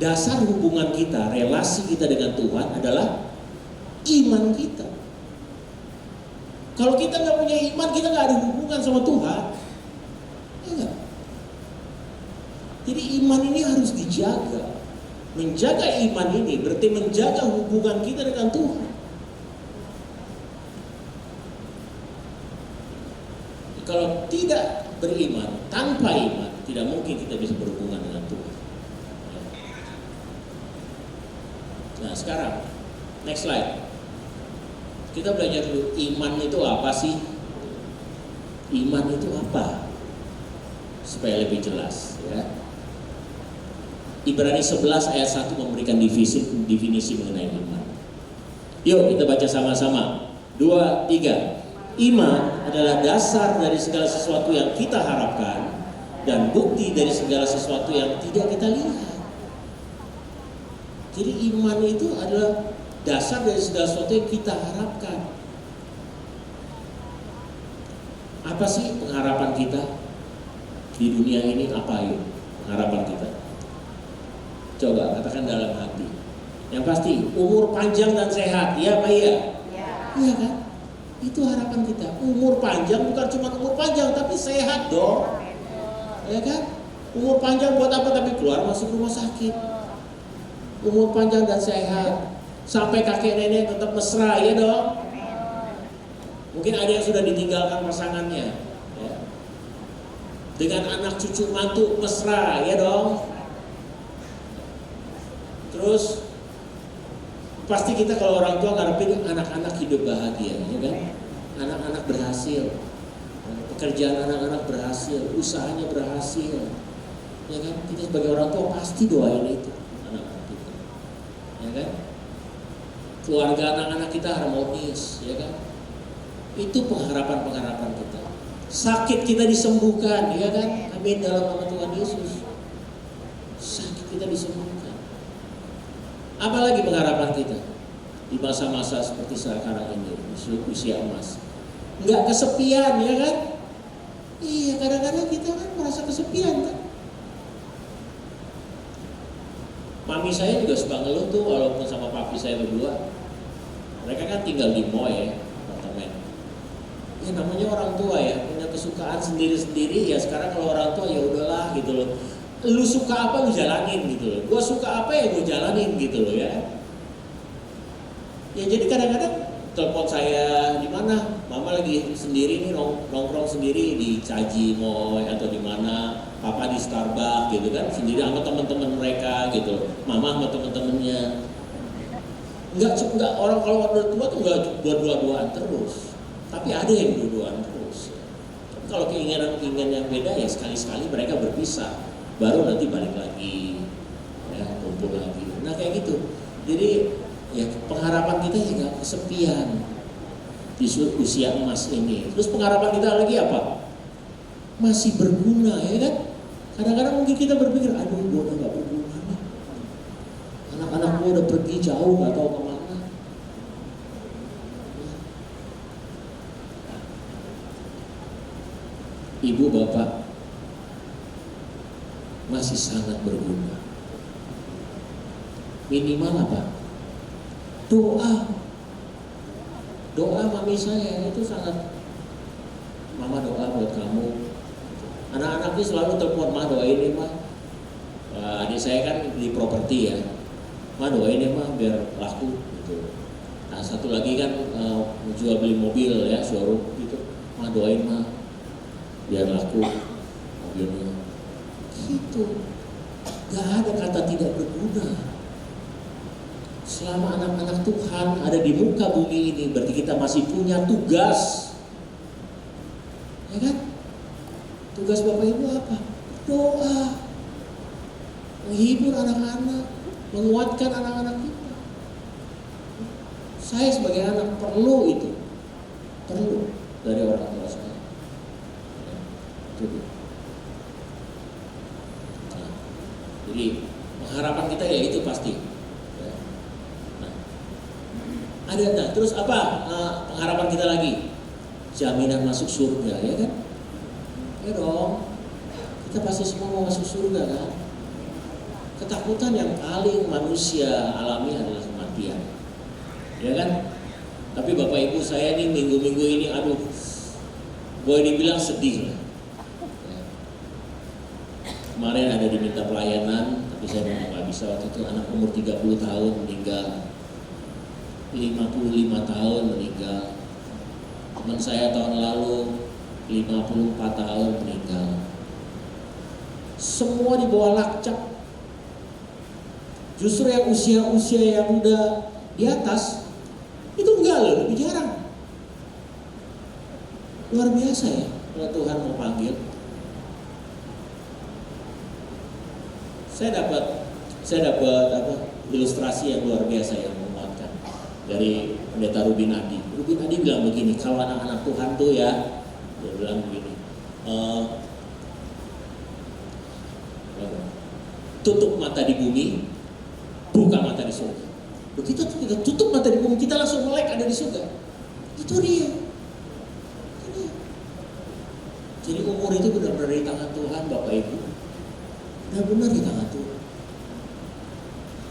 D: dasar hubungan kita, relasi kita dengan Tuhan adalah iman kita. Kalau kita nggak punya iman, kita nggak ada hubungan sama Tuhan. Ya gak? Jadi iman ini harus dijaga. Menjaga iman ini berarti menjaga hubungan kita dengan Tuhan. Kalau tidak beriman, tanpa iman, tidak mungkin kita bisa berhubungan dengan Tuhan. Nah sekarang, next slide. Kita belajar dulu, iman itu apa sih? Iman itu apa? Supaya lebih jelas ya. Ibrani 11 ayat 1 memberikan definisi mengenai iman. Yuk kita baca sama-sama. 2, 3. Iman adalah dasar dari segala sesuatu yang kita harapkan dan bukti dari segala sesuatu yang tidak kita lihat. Jadi iman itu adalah dasar dari segala sesuatu yang kita harapkan. Apa sih pengharapan kita di dunia ini? Apa yuk pengharapan kita? Coba katakan dalam hati. Yang pasti umur panjang dan sehat, ya Pak ya? Iya kan? Itu harapan kita. Umur panjang bukan cuma umur panjang, tapi sehat dong. Ya kan? Umur panjang buat apa? Tapi keluar masuk rumah sakit. Umur panjang dan sehat. Sampai kakek nenek tetap mesra, ya dong. Mungkin ada yang sudah ditinggalkan pasangannya. Ya. Dengan anak cucu mantu mesra, ya dong. Terus pasti kita kalau orang tua ngarepin anak-anak hidup bahagia, ya kan? Anak-anak berhasil, pekerjaan anak-anak berhasil, usahanya berhasil, ya kan? Kita sebagai orang tua pasti doain itu anak-anak kita, ya kan? Keluarga anak-anak kita harmonis, ya kan? Itu pengharapan kita. Sakit kita disembuhkan, ya kan? Amin dalam nama Tuhan Yesus. Sakit kita disembuhkan. Apalagi pengharapan kita di masa-masa seperti sekarang ini, usia emas. Nggak kesepian, ya kan? Iya, kadang-kadang kita kan merasa kesepian kan. Mami saya juga suka ngeluh tuh walaupun sama papi saya berdua. Mereka kan tinggal di mall ya, apartemen. Ya namanya orang tua ya, punya kesukaan sendiri-sendiri, ya sekarang kalau orang tua ya udahlah gitu loh. Lu suka apa lu jalanin gitu loh. Gua suka apa ya gua jalanin gitu loh ya. Ya jadi kadang-kadang telepon saya di mana, mama lagi sendiri nih nongkrong sendiri di Caji Moy atau di mana, papa di Starbucks gitu kan, sendiri sama teman-teman mereka gitu, mama sama teman-temannya. Enggak orang kalau orang tua tuh enggak dua-duaan terus, tapi ada yang dua-duaan terus. Tapi kalau keinginan yang beda ya sekali-sekali mereka berpisah, baru nanti balik lagi, ya kumpul lagi. Nah kayak gitu. Jadi ya pengharapan kita ya nggak kesepian di usia emas ini. Terus pengharapan kita lagi apa? Masih berguna, ya kan? Kadang-kadang mungkin kita berpikir, aduh gue udah nggak berguna nih. Anak-anak gue udah pergi jauh nggak tahu kemana. Ibu bapak masih sangat berguna. Minimal apa? Doa mami saya itu sangat, mama doa buat kamu. Anak-anaknya selalu telepon, ma doain ya ma. Adik saya kan di properti ya, ma doain ya ma biar laku gitu. Nah satu lagi kan jual beli mobil ya, showroom gitu, ma doain ma biar laku mobilnya. Gitu, gak ada kata tidak berguna. Selama anak-anak Tuhan ada di muka bumi ini, berarti kita masih punya tugas. Ya kan? Tugas Bapak Ibu apa? Doa. Menghibur anak-anak, menguatkan anak-anak kita. Saya sebagai anak perlu itu. Perlu dari orang tua saya. Nah, jadi harapan kita ya itu pasti. Ada, terus apa pengharapan kita lagi? Jaminan masuk surga, ya kan? Ya dong, kita pasti semua mau masuk surga kan? Ketakutan yang paling manusia alami adalah kematian, ya kan? Tapi Bapak Ibu saya nih minggu-minggu ini, aduh, boleh dibilang sedih lah. Kemarin ada diminta pelayanan, tapi saya memang nggak bisa waktu itu. Anak umur 30 tahun meninggal. 55 tahun meninggal. Teman saya tahun lalu 54 tahun meninggal. Semua di bawah lakcap. Justru yang usia-usia yang udah di atas itu enggak loh, lebih jarang. Luar biasa ya kalau Tuhan mau panggil. Saya dapat ilustrasi yang luar biasa yang dari Pendeta Rubin Adi. Rubin Adi bilang begini, kalau anak-anak Tuhan tuh ya, dia bilang begini, tutup mata di bumi, buka mata di surga. Begitu kita tutup mata di bumi, kita langsung melek ada di surga. Itu dia. Jadi umur itu benar-benar di tangan Tuhan, Bapak Ibu. Benar-benar di tangan Tuhan.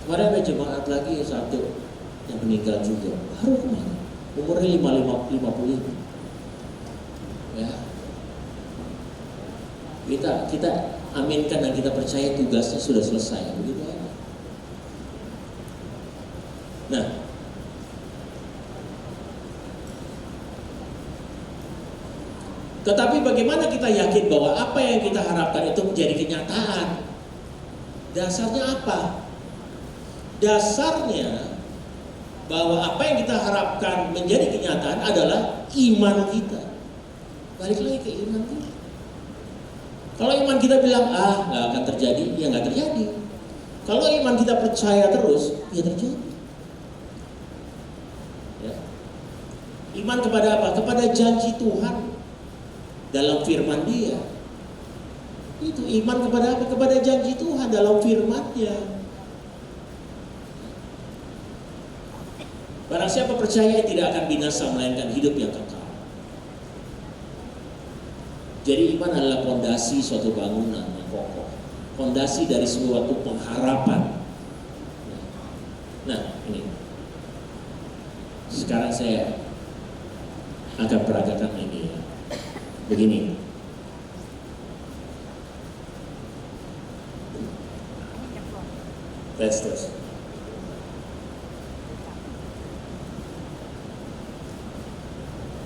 D: Kemarin ada jemaat lagi satu yang meninggal juga, baru kemana? Umurnya 55. Ya, kita aminkan dan kita percaya tugasnya sudah selesai, begitu aja. Nah, tetapi bagaimana kita yakin bahwa apa yang kita harapkan itu menjadi kenyataan? Dasarnya apa? Dasarnya bahwa apa yang kita harapkan menjadi kenyataan adalah iman kita. Balik lagi ke iman kita. Kalau iman kita bilang nggak akan terjadi, ya nggak terjadi. Kalau iman kita percaya terus, ya terjadi. Ya. Iman kepada apa? Kepada janji Tuhan dalam firman Dia. Itu iman kepada apa? Kepada janji Tuhan dalam firman-Nya. Barang siapa percaya tidak akan binasa melainkan hidup yang kekal. Jadi iman adalah fondasi suatu bangunan yang kokoh, fondasi dari suatu pengharapan. Nah ini, sekarang saya akan peragakan ini ya. Begini,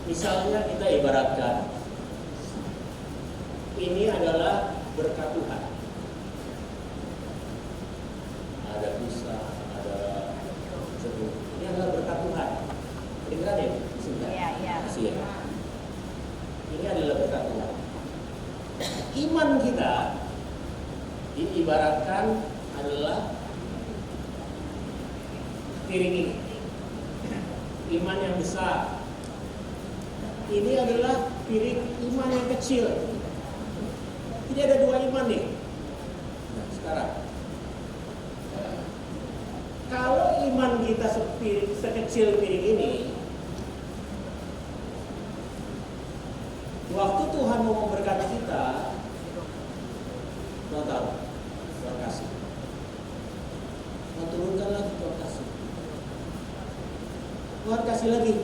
D: Misalnya kita ibaratkan ini adalah berkat Tuhan. Ada busa, ada jeruk. Ini adalah berkat Tuhan. Kedengeran ya?
E: Iya.
D: Kasih ya. Ini adalah berkat Tuhan. Iman kita diibaratkan adalah piring ini. Iman yang besar. Ini adalah piring iman yang kecil. Jadi ada dua iman nih. Nah, sekarang kalau iman kita sekecil piring ini, waktu Tuhan mau memberkati kita, Tuhan tahu, Tuhan kasih. Tuhan turunkan lagi, Tuhan kasih. Tuhan kasih lagi.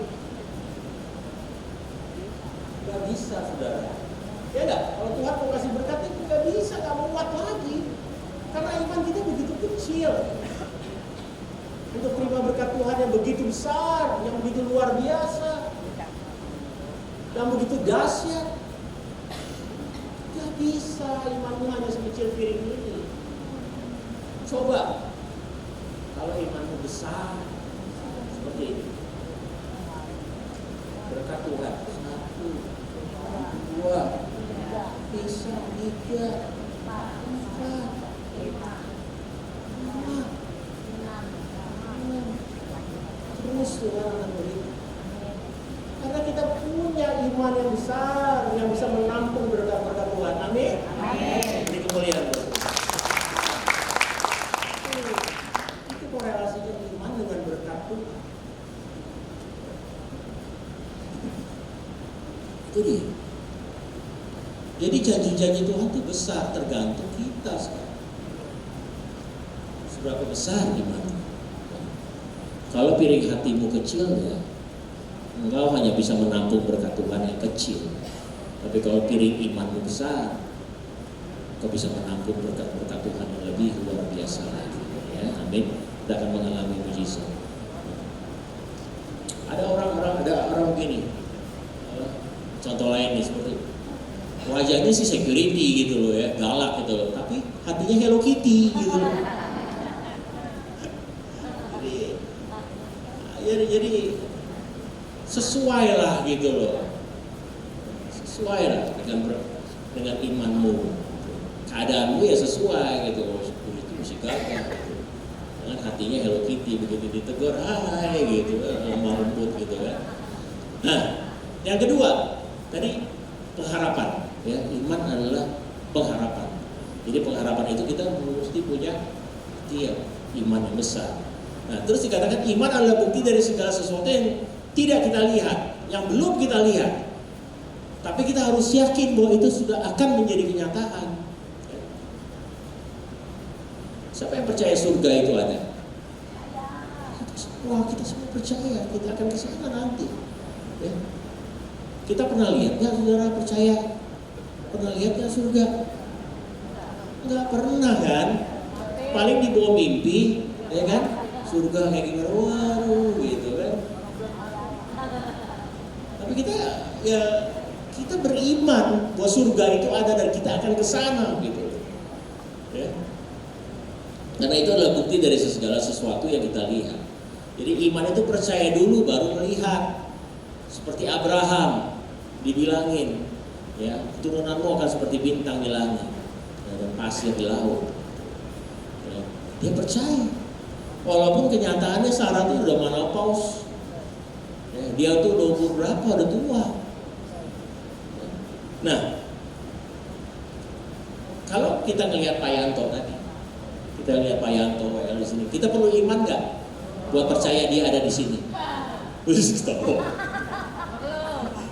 D: Gak bisa, saudara. Ya enggak? Kalau Tuhan mau kasih berkat itu gak bisa, gak muat lagi. Karena iman kita begitu kecil. Untuk terima berkat Tuhan yang begitu besar, yang begitu luar biasa, yang begitu dahsyat, gak bisa imanmu hanya sekecil piring ini. Coba kalau imanmu besar seperti ini, berkat Tuhan 1, 2, bisa 3, 4, 5, terus Tuhan akan beri. Karena kita punya iman yang besar yang bisa menampung berkat-berkat Tuhan. Amin. Ini kemuliaan Tuhan. Itu korelasinya iman dengan berkat Tuhan. Itu dia. Jadi janji-janji Tuhan itu besar, tergantung kita sekarang. Seberapa besar iman? Kalau piring hatimu kecil ya, engkau hanya bisa menampung berkat Tuhan yang kecil. Tapi kalau piring imanmu besar, engkau bisa menampung berkat-berkat Tuhan yang lebih luar biasa lagi. Ya, amin. Kita akan mengalami mujizat. Ada orang begini. Contoh lain nih seperti wajahnya sih security gitu loh ya, galak gitu loh, tapi hatinya Hello Kitty gitu loh. Jadi sesuai lah gitu loh, sesuai lah dengan imanmu, keadaanmu ya sesuai gitu loh, itu mesti gagah gitu. Dengan hatinya Hello Kitty, begitu ditegur hai gitu, lemah lembut gitu kan. Nah, yang kedua tadi pengharapan, ya, iman adalah pengharapan. Jadi pengharapan itu kita mesti punya iman yang besar. Nah, terus dikatakan iman adalah bukti dari segala sesuatu yang tidak kita lihat, yang belum kita lihat. Tapi kita harus yakin bahwa itu sudah akan menjadi kenyataan. Siapa yang percaya surga itu ada? Wah, kita semua percaya kita akan ke sana nanti. Ya. Kita pernah lihat nggak, saudara percaya? Pernah lihat nggak surga? Nggak pernah kan? Paling di bawah mimpi, ya kan? Surga kayak gimana? Waduh, gitu kan? Tapi kita beriman bahwa surga itu ada dan kita akan ke sana, gitu. Ya. Karena itu adalah bukti dari segala sesuatu yang kita lihat. Jadi iman itu percaya dulu baru melihat. Seperti Abraham dibilangin, ya, keturunanmu akan seperti bintang di langit dan pasir di laut. Ya, dia percaya, walaupun kenyataannya Sarah itu udah menopause, ya, dia tuh udah umur berapa, udah tua. Ya. Nah, kalau kita ngelihat Pak Yanto tadi, kita lihat Pak Yanto yang di sini, kita perlu iman nggak buat percaya dia ada di sini?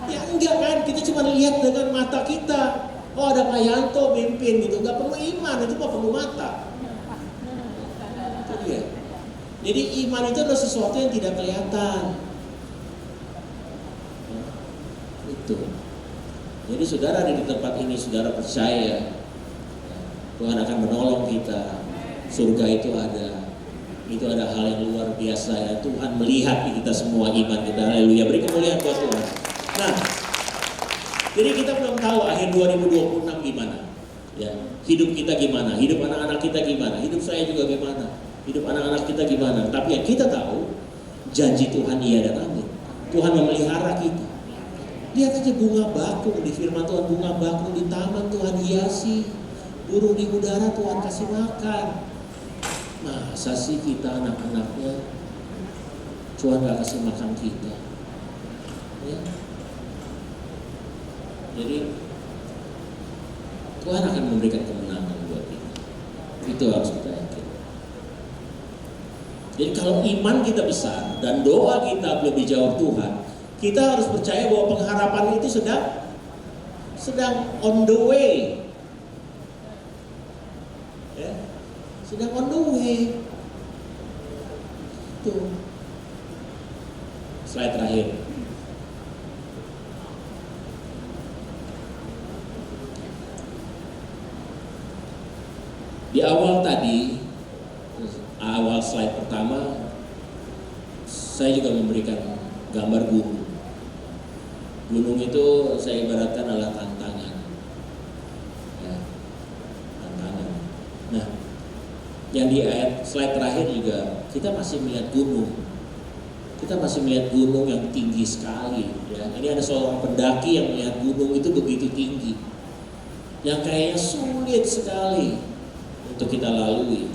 D: Ya enggak kan, kita cuma lihat dengan mata kita. Oh, ada Pak Yanto mimpin gitu, nggak perlu iman, itu mah perlu mata. Itu dia. Jadi iman itu adalah sesuatu yang tidak kelihatan. Itu. Jadi saudara di tempat ini, saudara percaya Tuhan akan menolong kita. Surga itu ada. Itu ada hal yang luar biasa ya. Tuhan melihat di kita semua iman kita. Haleluya. Beri kemuliaan buat Tuhan. Nah, jadi kita belum tahu akhir 2026 gimana. Ya, hidup kita gimana, hidup anak-anak kita gimana, hidup saya juga gimana, hidup anak-anak kita gimana. Tapi yang kita tahu, janji Tuhan iya dan amin. Tuhan memelihara kita. Lihat aja bunga bakung di firman Tuhan, bunga bakung di taman Tuhan hiasi, burung di udara Tuhan kasih makan. Masa sih kita anak-anaknya Tuhan gak kasih makan kita? Ya. Jadi Tuhan akan memberikan kemenangan buat kita. Itu harus kita yakin. Jadi kalau iman kita besar dan doa kita belum dijawab Tuhan, kita harus percaya bahwa pengharapan itu sedang on the way. Ya, sedang on the way. Tuh. Slide terakhir. Di awal tadi, awal slide pertama, saya juga memberikan gambar gunung. Gunung itu saya ibaratkan adalah tantangan. Ya, tantangan. Nah, yang di ayat slide terakhir juga kita masih melihat gunung. Kita masih melihat gunung yang tinggi sekali. Ya. Ini ada seorang pendaki yang melihat gunung itu begitu tinggi, yang kayaknya sulit sekali untuk kita lalui.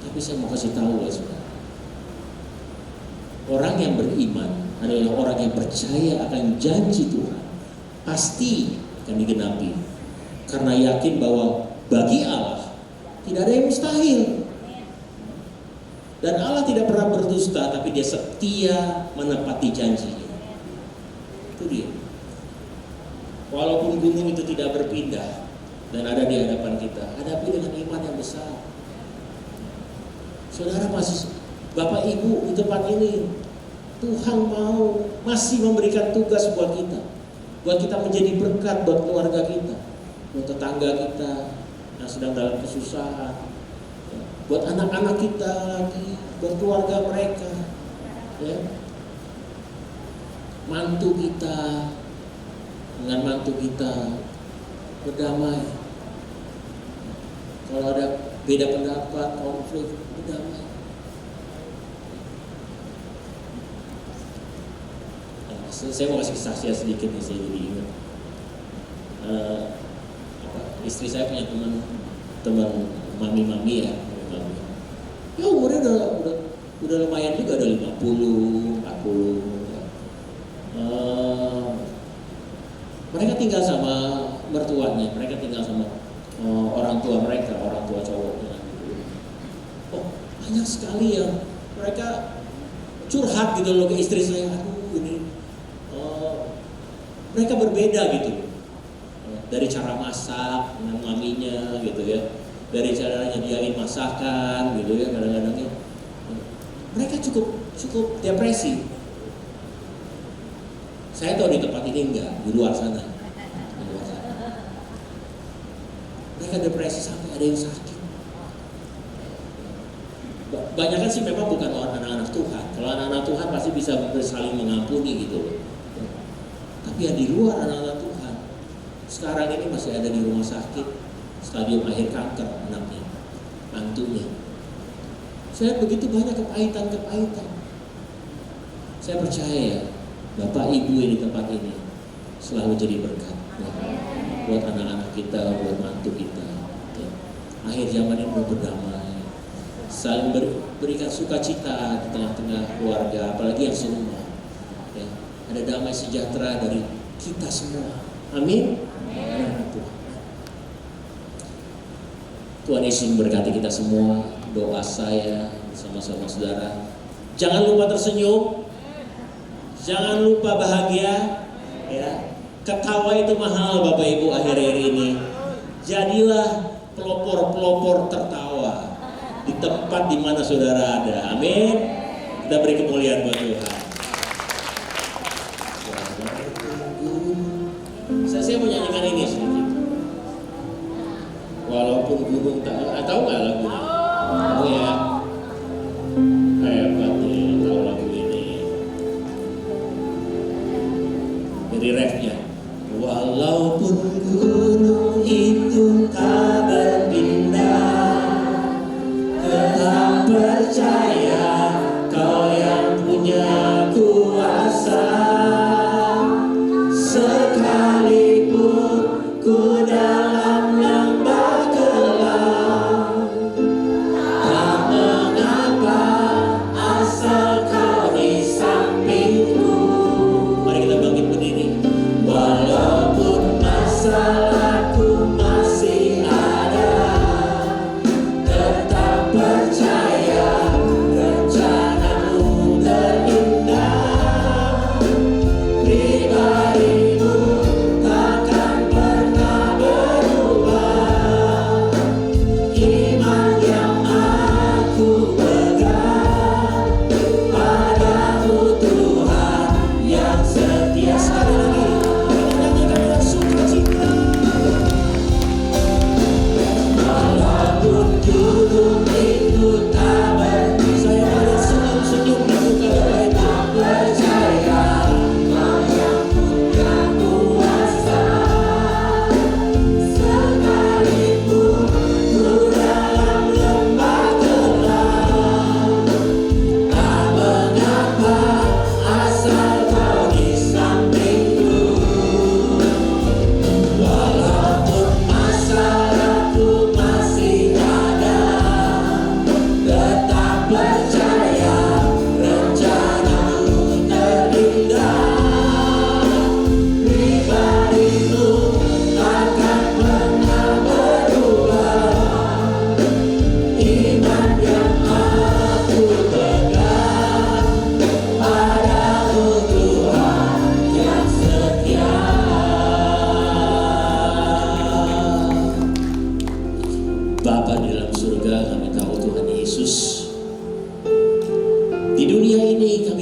D: Tapi saya mau kasih tahu loh saudara, orang yang beriman adalah orang yang percaya akan janji Tuhan pasti akan digenapi, karena yakin bahwa bagi Allah tidak ada yang mustahil. Dan Allah tidak pernah berdusta, tapi Dia setia menepati janjinya. Itu dia. Walaupun gunung itu tidak berpindah dan ada di hadapan kita, hadapi dengan iman yang besar. Saudara Bapak Ibu di tempat ini, Tuhan masih memberikan tugas buat kita menjadi berkat buat keluarga kita, buat tetangga kita yang sedang dalam kesusahan, buat anak-anak kita lagi, buat keluarga mereka, ya. Mantu kita, dengan mantu kita berdamai. Kalau ada beda pendapat, konflik, berdamai. Nah, saya mau kasih kesaksian sedikit nih, saya jadi ingat. Istri saya punya teman mami-mami ya. Ya umurnya udah lumayan juga, udah 50, 40. Mereka tinggal sama mertuanya, mereka tinggal sama orang tua mereka, orang tua cowoknya. Oh banyak sekali yang mereka curhat gitu loh ke istri saya. Aduh ini mereka berbeda gitu, dari cara masak dengan maminya gitu ya, dari cara nyediain masakan gitu ya, kadang-kadangnya mereka cukup depresi. Saya tahu di tempat ini enggak, di luar sana. Mereka depresi sampai ada yang sakit. Banyak kan sih memang bukan orang anak-anak Tuhan. Kalau anak-anak Tuhan pasti bisa saling mengampuni gitu. Tapi yang di luar anak-anak Tuhan, sekarang ini masih ada di rumah sakit, stadium akhir kanker anaknya, mantunya. Saya begitu banyak kepahitan. Saya percaya Bapak Ibu yang di tempat ini selalu jadi berkat buat anak-anak kita, buat mantu kita. Ya. Akhir zaman ini mau berdamai, saling berikan sukacita di tengah-tengah keluarga, apalagi yang serumah. Ya. Ada damai sejahtera dari kita semua. Amin. Tuhan Yesus memberkati kita semua. Doa saya sama-sama saudara, jangan lupa tersenyum, jangan lupa bahagia, ya. Ketawa itu mahal Bapak Ibu akhir-akhir ini. Jadilah pelopor-pelopor tertawa di tempat di mana saudara ada. Amin. Kita beri kemuliaan buat Tuhan. Saya mau nyanyikan ini sedikit. Walaupun gunung tak tahu nggak lagunya? Oh ya, hebat nih tahu lagu ini.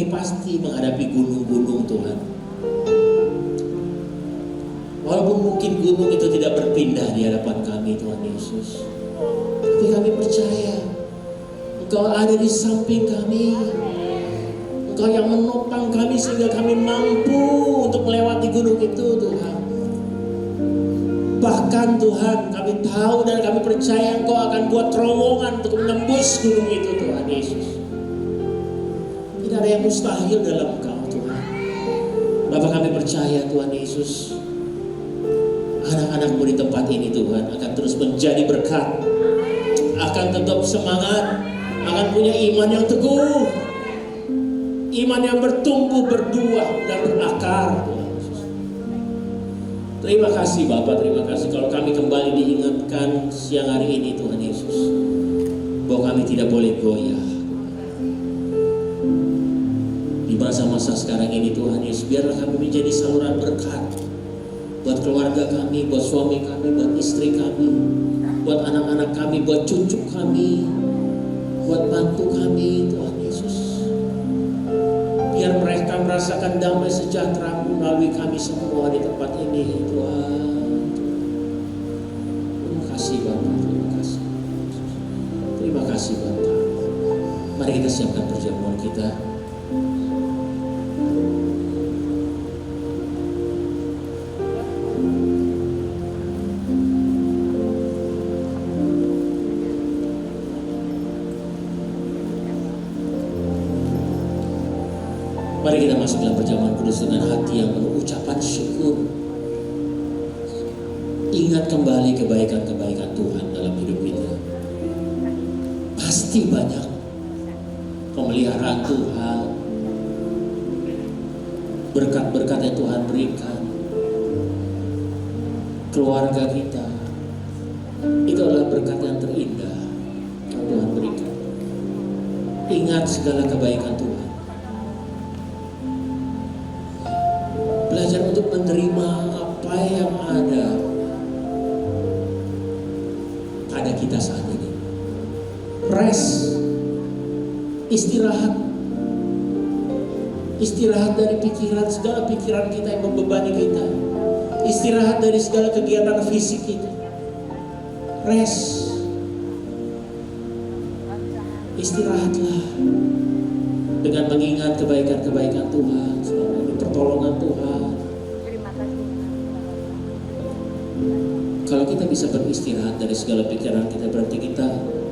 D: kami pasti menghadapi gunung-gunung Tuhan. Walaupun mungkin gunung itu tidak berpindah di hadapan kami Tuhan Yesus, tapi kami percaya Engkau ada di samping kami. Engkau yang menopang kami sehingga kami mampu untuk melewati gunung itu Tuhan. Bahkan Tuhan kami tahu dan kami percaya Engkau akan buat terowongan untuk menembus gunung itu Tuhan Yesus. Tidak ada yang mustahil dalam Engkau Tuhan. Bapak kami percaya Tuhan Yesus, anak-anak-Mu di tempat ini Tuhan akan terus menjadi berkat, akan tetap semangat, akan punya iman yang teguh, iman yang bertumbuh, berbuah dan berakar Tuhan Yesus. Terima kasih Bapak, terima kasih kalau kami kembali diingatkan siang hari ini Tuhan Yesus, bahwa kami tidak boleh goyah. Di masa-masa sekarang ini Tuhan Yesus, biarlah kami menjadi saluran berkat buat keluarga kami, buat suami kami, buat istri kami, buat anak-anak kami, buat cucu kami, buat mantu kami Tuhan Yesus. Biar mereka merasakan damai sejahtera melalui kami semua di tempat ini Tuhan. Terima kasih Bapak, terima kasih. Terima kasih Bapak. Mari kita siapkan perjamuan kita. Mari kita masuk dalam perjamuan kudus dengan hati yang penuh ucapan syukur. Ingat kembali kebaikan-kebaikan Tuhan dalam hidup kita. Pasti banyak pemeliharaan Tuhan, berkat-berkat yang Tuhan berikan. Keluarga kita itu adalah berkat yang terindah yang Tuhan berikan. Ingat segala kebaikan Tuhan. Belajar untuk menerima apa yang ada pada kita saat ini. Rest, istirahat dari pikiran, segala pikiran kita yang membebani kita. Istirahat dari segala kegiatan fisik kita. Rest, istirahatlah dengan mengingat kebaikan-kebaikan Tuhan, selama ini pertolongan Tuhan. Kalau kita bisa beristirahat dari segala pikiran kita, berarti kita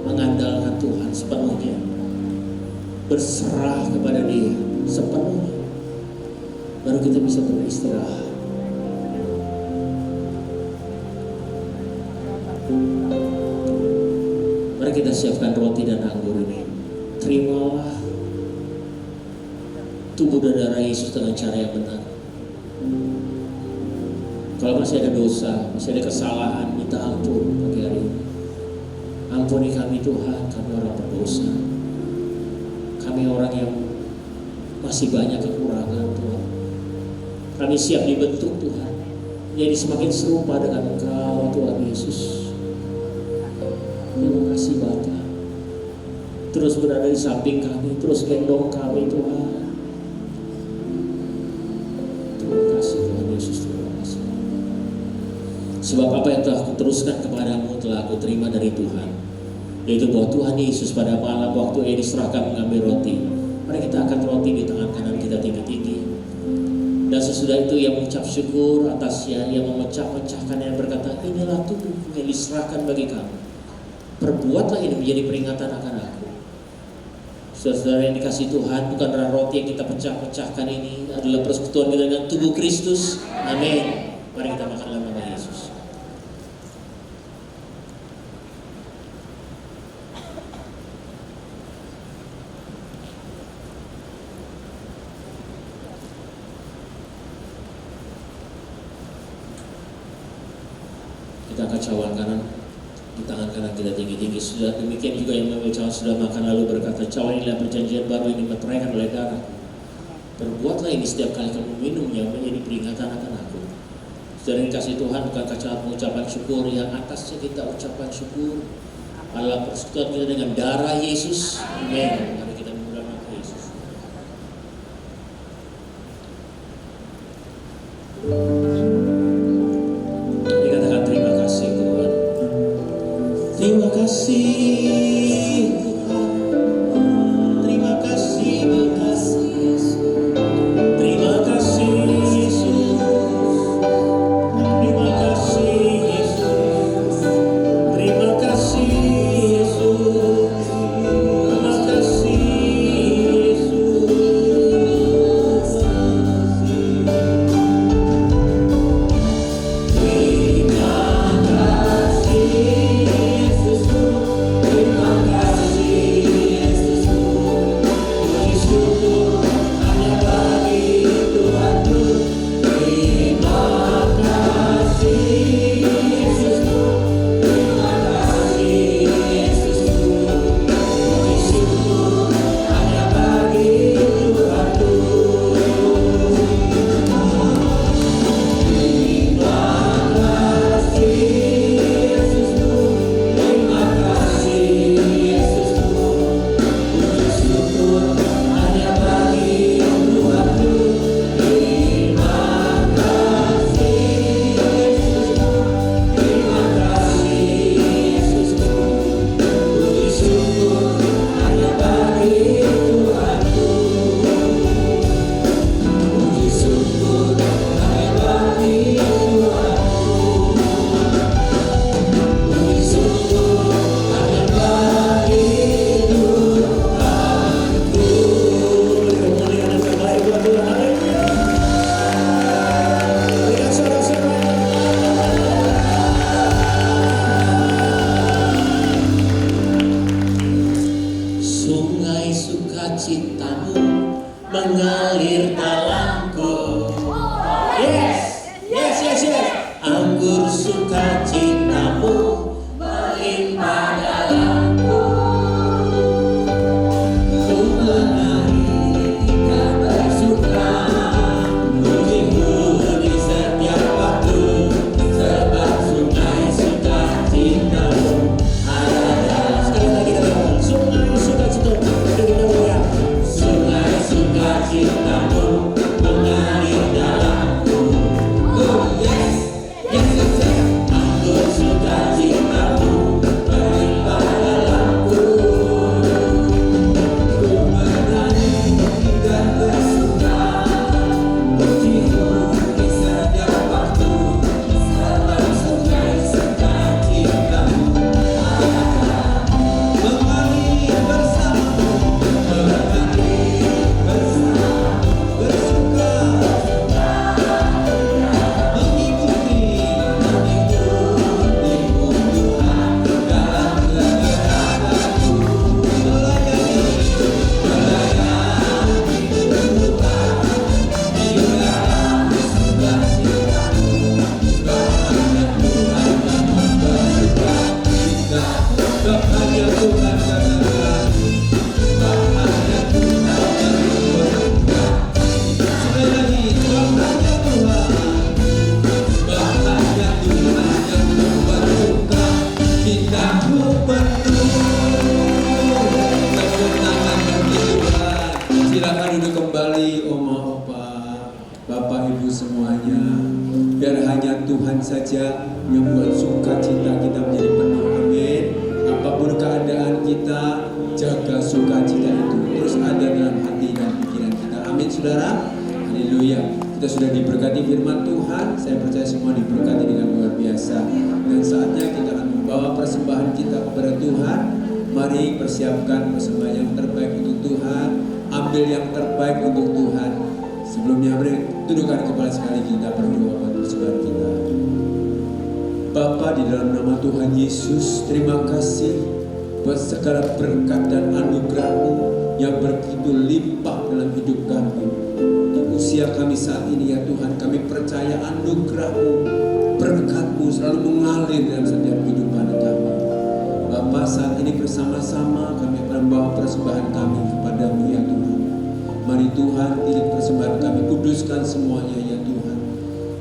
D: mengandalkan Tuhan sepenuhnya, berserah kepada Dia sepenuhnya, baru kita bisa beristirahat. Mari kita siapkan roti dan anggur ini. Terimalah tubuh dan darah Yesus dengan cara yang benar. Kalau masih ada dosa, masih ada kesalahan, minta ampun pagi hari ini. Ampuni kami Tuhan, kami orang berdosa. Kami orang yang masih banyak kekurangan Tuhan. Kami siap dibentuk Tuhan, jadi semakin serupa dengan Engkau Tuhan Yesus. Terima kasih Bapa. Terus berada di samping kami, terus gendong kami Tuhan. Terima kasih Tuhan Yesus, terima kasih. Sebab apa yang telah kuteruskan kepadamu telah aku terima dari Tuhan, yaitu bahwa Tuhan Yesus pada malam waktu Ia diserahkan mengambil roti. Mari kita angkat roti di tangan kanan kita tinggi-tinggi. Dan sesudah itu Ia mengucap syukur atasnya, Ia memecah-mecahkan yang berkata, inilah tubuhku yang diserahkan bagi kamu. Perbuatlah ini menjadi peringatan akan aku. Saudara yang dikasihi Tuhan, bukanlah roti yang kita pecah-pecahkan ini adalah persekutuan kita dengan tubuh Kristus. Amin. Mari kita makan dalam nama Yesus. Kita angkat cawan kanan di tangan kanan kita tinggi-tinggi. Sudah demikian juga yang mengambil cawan sudah makan lalu berkata, cawan inilah perjanjian baru yang dimeteraikan oleh darah. Perbuatlah ini setiap kali kamu minumnya menjadi peringatan akan aku. Saudara yang dikasihi Tuhan, bukankah cara pengucapan syukur yang atasnya kita ucapkan syukur adalah persekutuan kita dengan darah Yesus. Amin. Mari kita menggunakan nama Yesus. sungai sukacitamu mengalir dalamku. Yes, yes, yes, yes. Anggur sukacitamu melimpah dalamku. Ku menari dan bersuka, pujimu di setiap waktu, sebab sungai sukacitamu ada. Sekali lagi dalam sungai sukacitamu, ya. Sungai sukacitamu mengalir dalamku. Oh yes, yes, yes, yes. Anggur sukacitamu melimpah dalamku. Ku menari dan bersuka, pujimu di setiap waktu, sebab sungai sukacitamu mengalir bersamamu, mengalir bersamamu, bersuka, mengikuti Tuhan dalam kegiatanku, melayani Tuhan di dalam sukacitamu, bahagia Tuhan dapat bersuka cita, bahagia Tuhan katakan, bahagia Tuhan dapat bersuka. Sekali lagi, bahagia Tuhan, bahagia Tuhan yang bersuka cintamu penuh. Tepuk tangan bagi Tuhan. Silakan duduk kembali, Oma, Opa, Bapak, Ibu semuanya. Biar hanya Tuhan saja yang buat sukacita kita menjadi penuh. Amin. Apapun keadaan kita, jaga sukacita itu terus ada dalam hati dan pikiran kita. Amin, saudara. Haleluya. Kita sudah diberkati firman Tuhan. Saya percaya semua diberkati dengan luar biasa. Dan saatnya kita akan membawa persembahan kita kepada Tuhan. Mari persiapkan persembahan yang terbaik untuk Tuhan. Ambil yang terbaik untuk Tuhan. Sebelumnya mari tundukkan kepala sekali, kita berdoa buat persembahan kita. Bapa, di dalam nama Tuhan Yesus, terima kasih buat segala berkat dan anugerah-Mu yang begitu limpah dalam hidup kami. Di usia kami saat ini ya Tuhan, kami percaya anugerah-Mu, berkat-Mu selalu mengalir dalam setiap kehidupan kami. Bapa, saat ini bersama-sama kami akan membawa persembahan kami kepada-Mu ya Tuhan. Mari Tuhan, tilik persembahan kami, kuduskan semuanya ya Tuhan.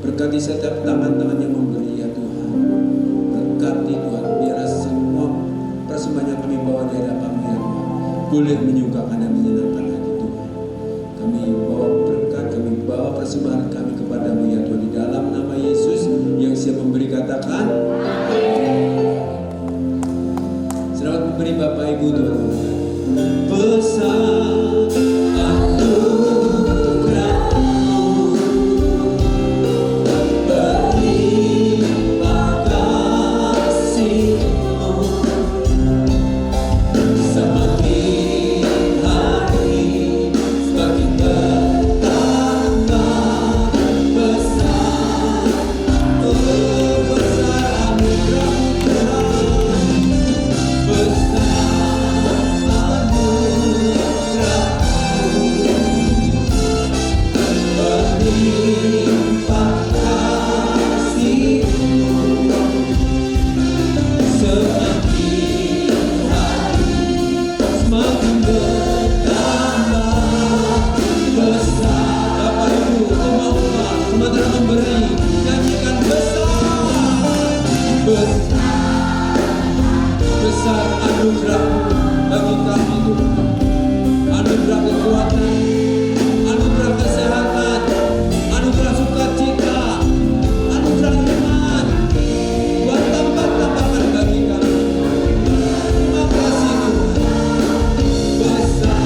D: Berkati setiap tangan-tangan yang memberi ya Tuhan. Berkati Tuhan, biarlah semua persembahan yang kami bawa di hadapan-Mu ya Tuhan boleh menyukakan dan menyenangkan hati Tuhan. Kami bawa berkat, kami bawa persembahan kami kepada-Mu ya Tuhan. Di dalam nama Yesus yang siap memberi, katakan selamat memberi Bapak Ibu Tuhan. Besar anugerah-Mu, berlimpah kasih-Mu, semakin hari semakin bertambah besar. Oh, besar anugerah-Mu Tuhan, besar berlimpah kasih-Mu, semakin hari semakin bertambah besar. Bapak Ibu, Oma-Opa, semua telah memberi, nyanyikan besar, besar, besar anugerah-Mu bagi kami Tuhan. Anugerah kekuatan, anugerah kesehatan, anugerah sukacita, anugerah iman, buat tambah-tambahkan bagi kami. Terima kasih Tuhan. Besar,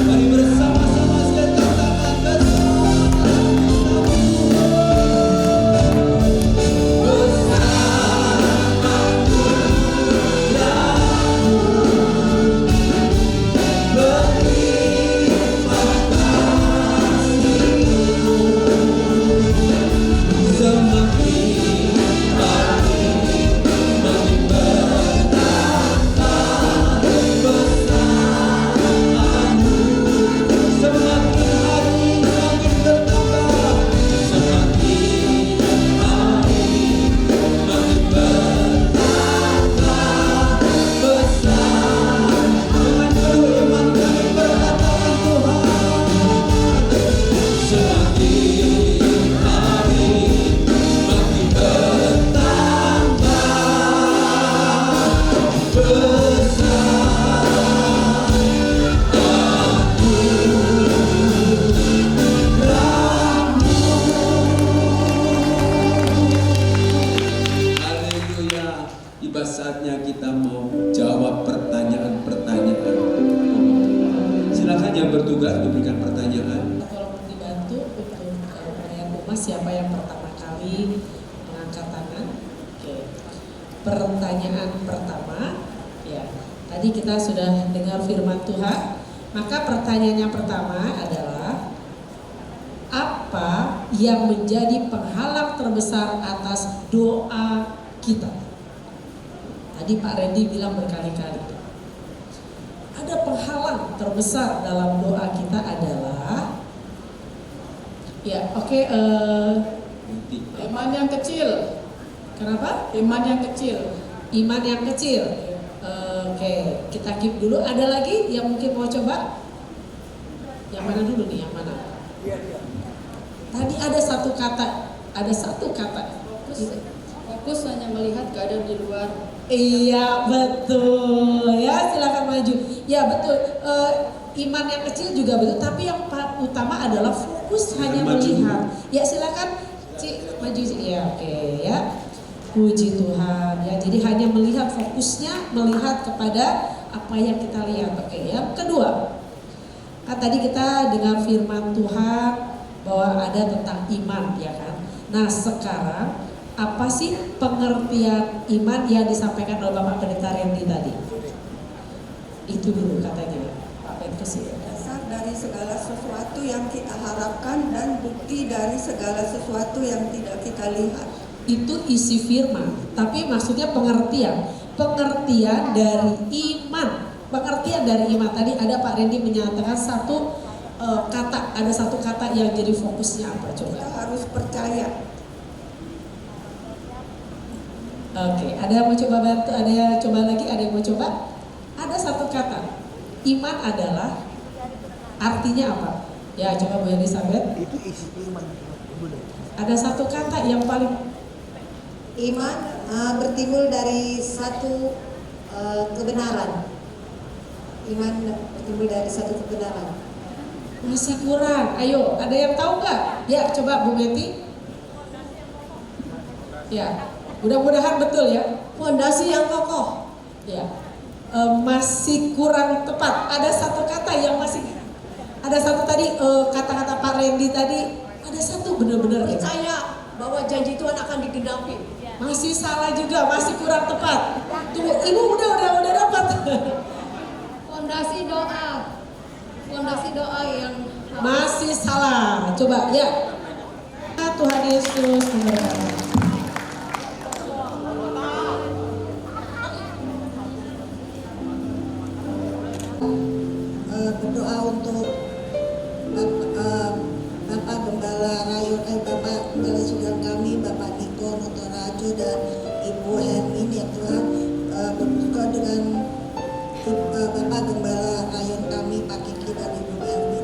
D: mari bersama-sama saya katakan besar. Besar anugerah-Mu,
B: tugas memberikan pertanyaan.
A: Tolong dibantu untuk pertanyaan Umas, siapa yang pertama kali mengangkat tangan? Oke. Pertanyaan pertama, ya. Tadi kita sudah dengar firman Tuhan. Maka pertanyaannya pertama adalah, apa yang menjadi penghalang terbesar atas doa kita? Tadi Pak Randy bilang berkali-kali, ada penghalang terbesar dalam doa kita adalah, ya oke,
E: Iman yang kecil.
A: kenapa?
E: Iman yang kecil.
A: Iman yang kecil. Oke, kita keep dulu. Ada lagi yang mungkin mau coba? Yang mana dulu nih? Yang mana? Tadi ada satu kata.
E: Fokus hanya melihat keadaan di luar.
A: Iya betul. Ya silakan maju. Ya betul. Iman yang kecil juga betul. Tapi yang utama adalah fokus hanya
B: Maju.
A: melihat. Ya silakan, Ci, maju Ci. Ya oke ya. Puji Tuhan ya. Jadi hanya melihat, fokusnya melihat kepada apa yang kita lihat. Oke ya. Kedua, kan tadi kita dengar firman Tuhan bahwa ada tentang iman ya kan. Nah sekarang apa sih pengertian iman yang disampaikan oleh Bapak Pendeta Randy tadi? Itu dulu katanya Pak Petrus ya.
F: Dasar dari segala sesuatu yang kita harapkan dan bukti dari segala sesuatu yang tidak kita lihat.
A: Itu isi firman, tapi maksudnya pengertian dari iman. Pengertian dari iman tadi ada Pak Randy menyatakan satu kata, ada satu kata yang jadi fokusnya apa coba?
F: Kita harus percaya.
A: Oke, ada yang mau coba bantu? Ada yang coba lagi? Ada yang mau coba? Ada satu kata, iman adalah artinya apa? Ya coba Bu Elizabeth.
G: Itu isi iman.
A: Ada satu kata yang paling
H: Iman bertimbul dari satu kebenaran. Iman bertimbul dari satu kebenaran.
A: masih kurang. Ayo, ada yang tahu nggak? Ya coba Bu Betty. Ya, mudah-mudahan betul ya.
H: Fondasi yang kokoh.
A: Ya, masih kurang tepat. Ada satu kata yang masih, ada satu tadi kata-kata Pak Randy tadi. Ada satu benar-benar ya.
H: Percaya bahwa janji Tuhan akan digenapi.
A: Masih salah juga, masih kurang tepat. Tuh, Ibu udah dapat.
H: Fondasi doa. Fondasi doa yang
A: Masih salah. Coba ya. Tuhan Yesus memberkati.
F: Berdoa untuk Bapak Gembala Rayon, Bapak Gembala Saudara kami, Bapak Niko Notorajo dan Ibu Hermin ya Tuhan. Berdoa dengan Bapak Gembala Rayon kami, Pak Kiki dan Ibu Hermin.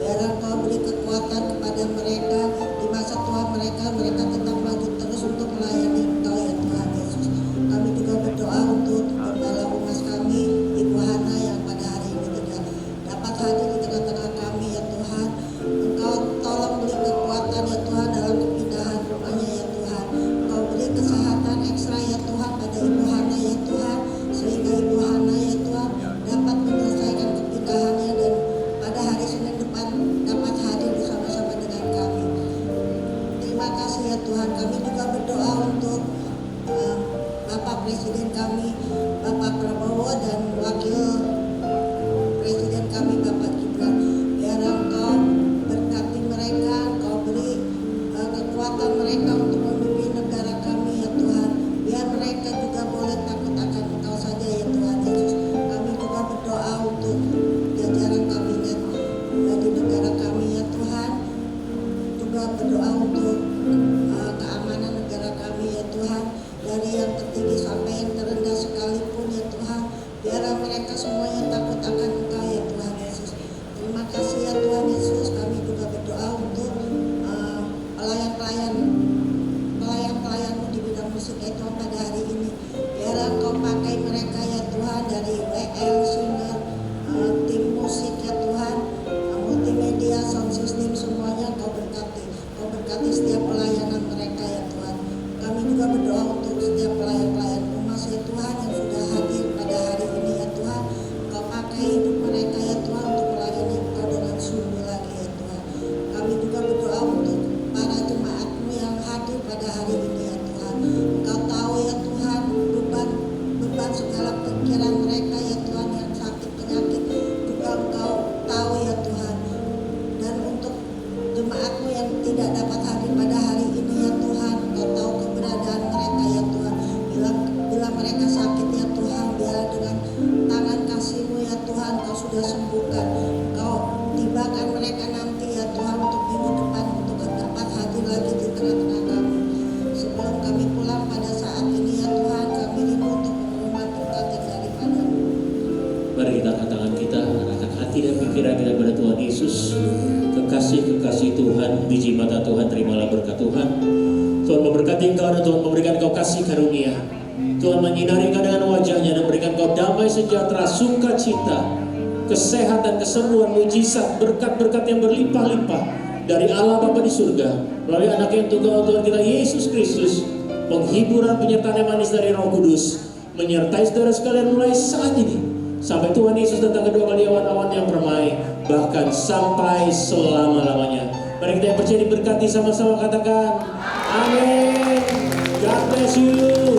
F: Biar Engkau beri kekuatan kepada mereka di masa tua mereka tetap maju terus untuk melayani Engkau ya Tuhan Yesus. Kami juga berdoa untuk Gembala Umas kami, Ibu Hana yang pada hari ini tidak dapat hadir di tengah-tengah kami ya Tuhan. Engkau tolong beri kekuatan ya Tuhan dalam kepindahan rumahnya ya Tuhan. Engkau beri kesehatan ekstra ya Tuhan pada Ibu Hana ya Tuhan, sehingga Ibu Hana ya Tuhan dapat menyelesaikan kepindahannya dan pada hari Senin depan dapat hadir bersama-sama dengan kami. Terima kasih ya Tuhan. Kami juga berdoa untuk Bapak Presiden kami, Bapak Prabowo dan Wakil Presiden kami Bapak Gibran. Biar Engkau berkati mereka, Engkau beri kekuatan mereka untuk memimpin negara kami ya Tuhan. Biar mereka juga boleh takut akan Engkau saja ya Tuhan Yesus. Kami juga berdoa untuk jajaran kabinet di negara kami ya Tuhan. Juga berdoa untuk keamanan negara kami ya Tuhan. Dari yang tertinggi sampai yang terendah sekalipun ya Tuhan. Biar mereka semuanya takut akan Engkau ya Tuhan Yesus. Terima kasih ya Tuhan Yesus. Kami juga berdoa untuk pelayan-pelayanmu di bidang musik ya Tuhan pada hari ini. Biar Engkau pakai mereka ya Tuhan, dari WL, singer, tim musik ya Tuhan, multimedia, sound system, semuanya Engkau berkati. Engkau berkati setiap pelayanan mereka ya Tuhan. Kami juga berdoa untuk setiap pelayan-pelayan umas ya Tuhan yang sudah hadir pada hari ini ya Tuhan. juga sembuhkan. Kau tibakan mereka nanti ya Tuhan untuk minggu depan untuk dapat hadir lagi di tengah-tengah kami. Sebelum kami pulang pada saat ini ya Tuhan, kami rindu untuk menerima berkat yang daripada-Mu.
D: Mari kita angkat tangan kita, arahkan hati dan pikiran kita pada Tuhan Yesus. Kekasih Tuhan, biji mata Tuhan, terimalah berkat Tuhan. Tuhan memberkati engkau dan Tuhan memberikan engkau kasih karunia. Tuhan menyinari engkau dengan wajahnya dan memberikan engkau damai sejahtera, sukacita, kesehatan, kesembuhan, mujizat, berkat-berkat yang berlimpah-limpah dari Allah Bapa di surga melalui anak yang tunggal Tuhan kita Yesus Kristus. Penghiburan penyertaan yang manis dari Roh Kudus menyertai saudara sekalian mulai saat ini sampai Tuhan Yesus datang kedua kali awan-awan yang permai, bahkan sampai selama-lamanya. Mari kita yang percaya diberkati sama-sama katakan amin. God bless you.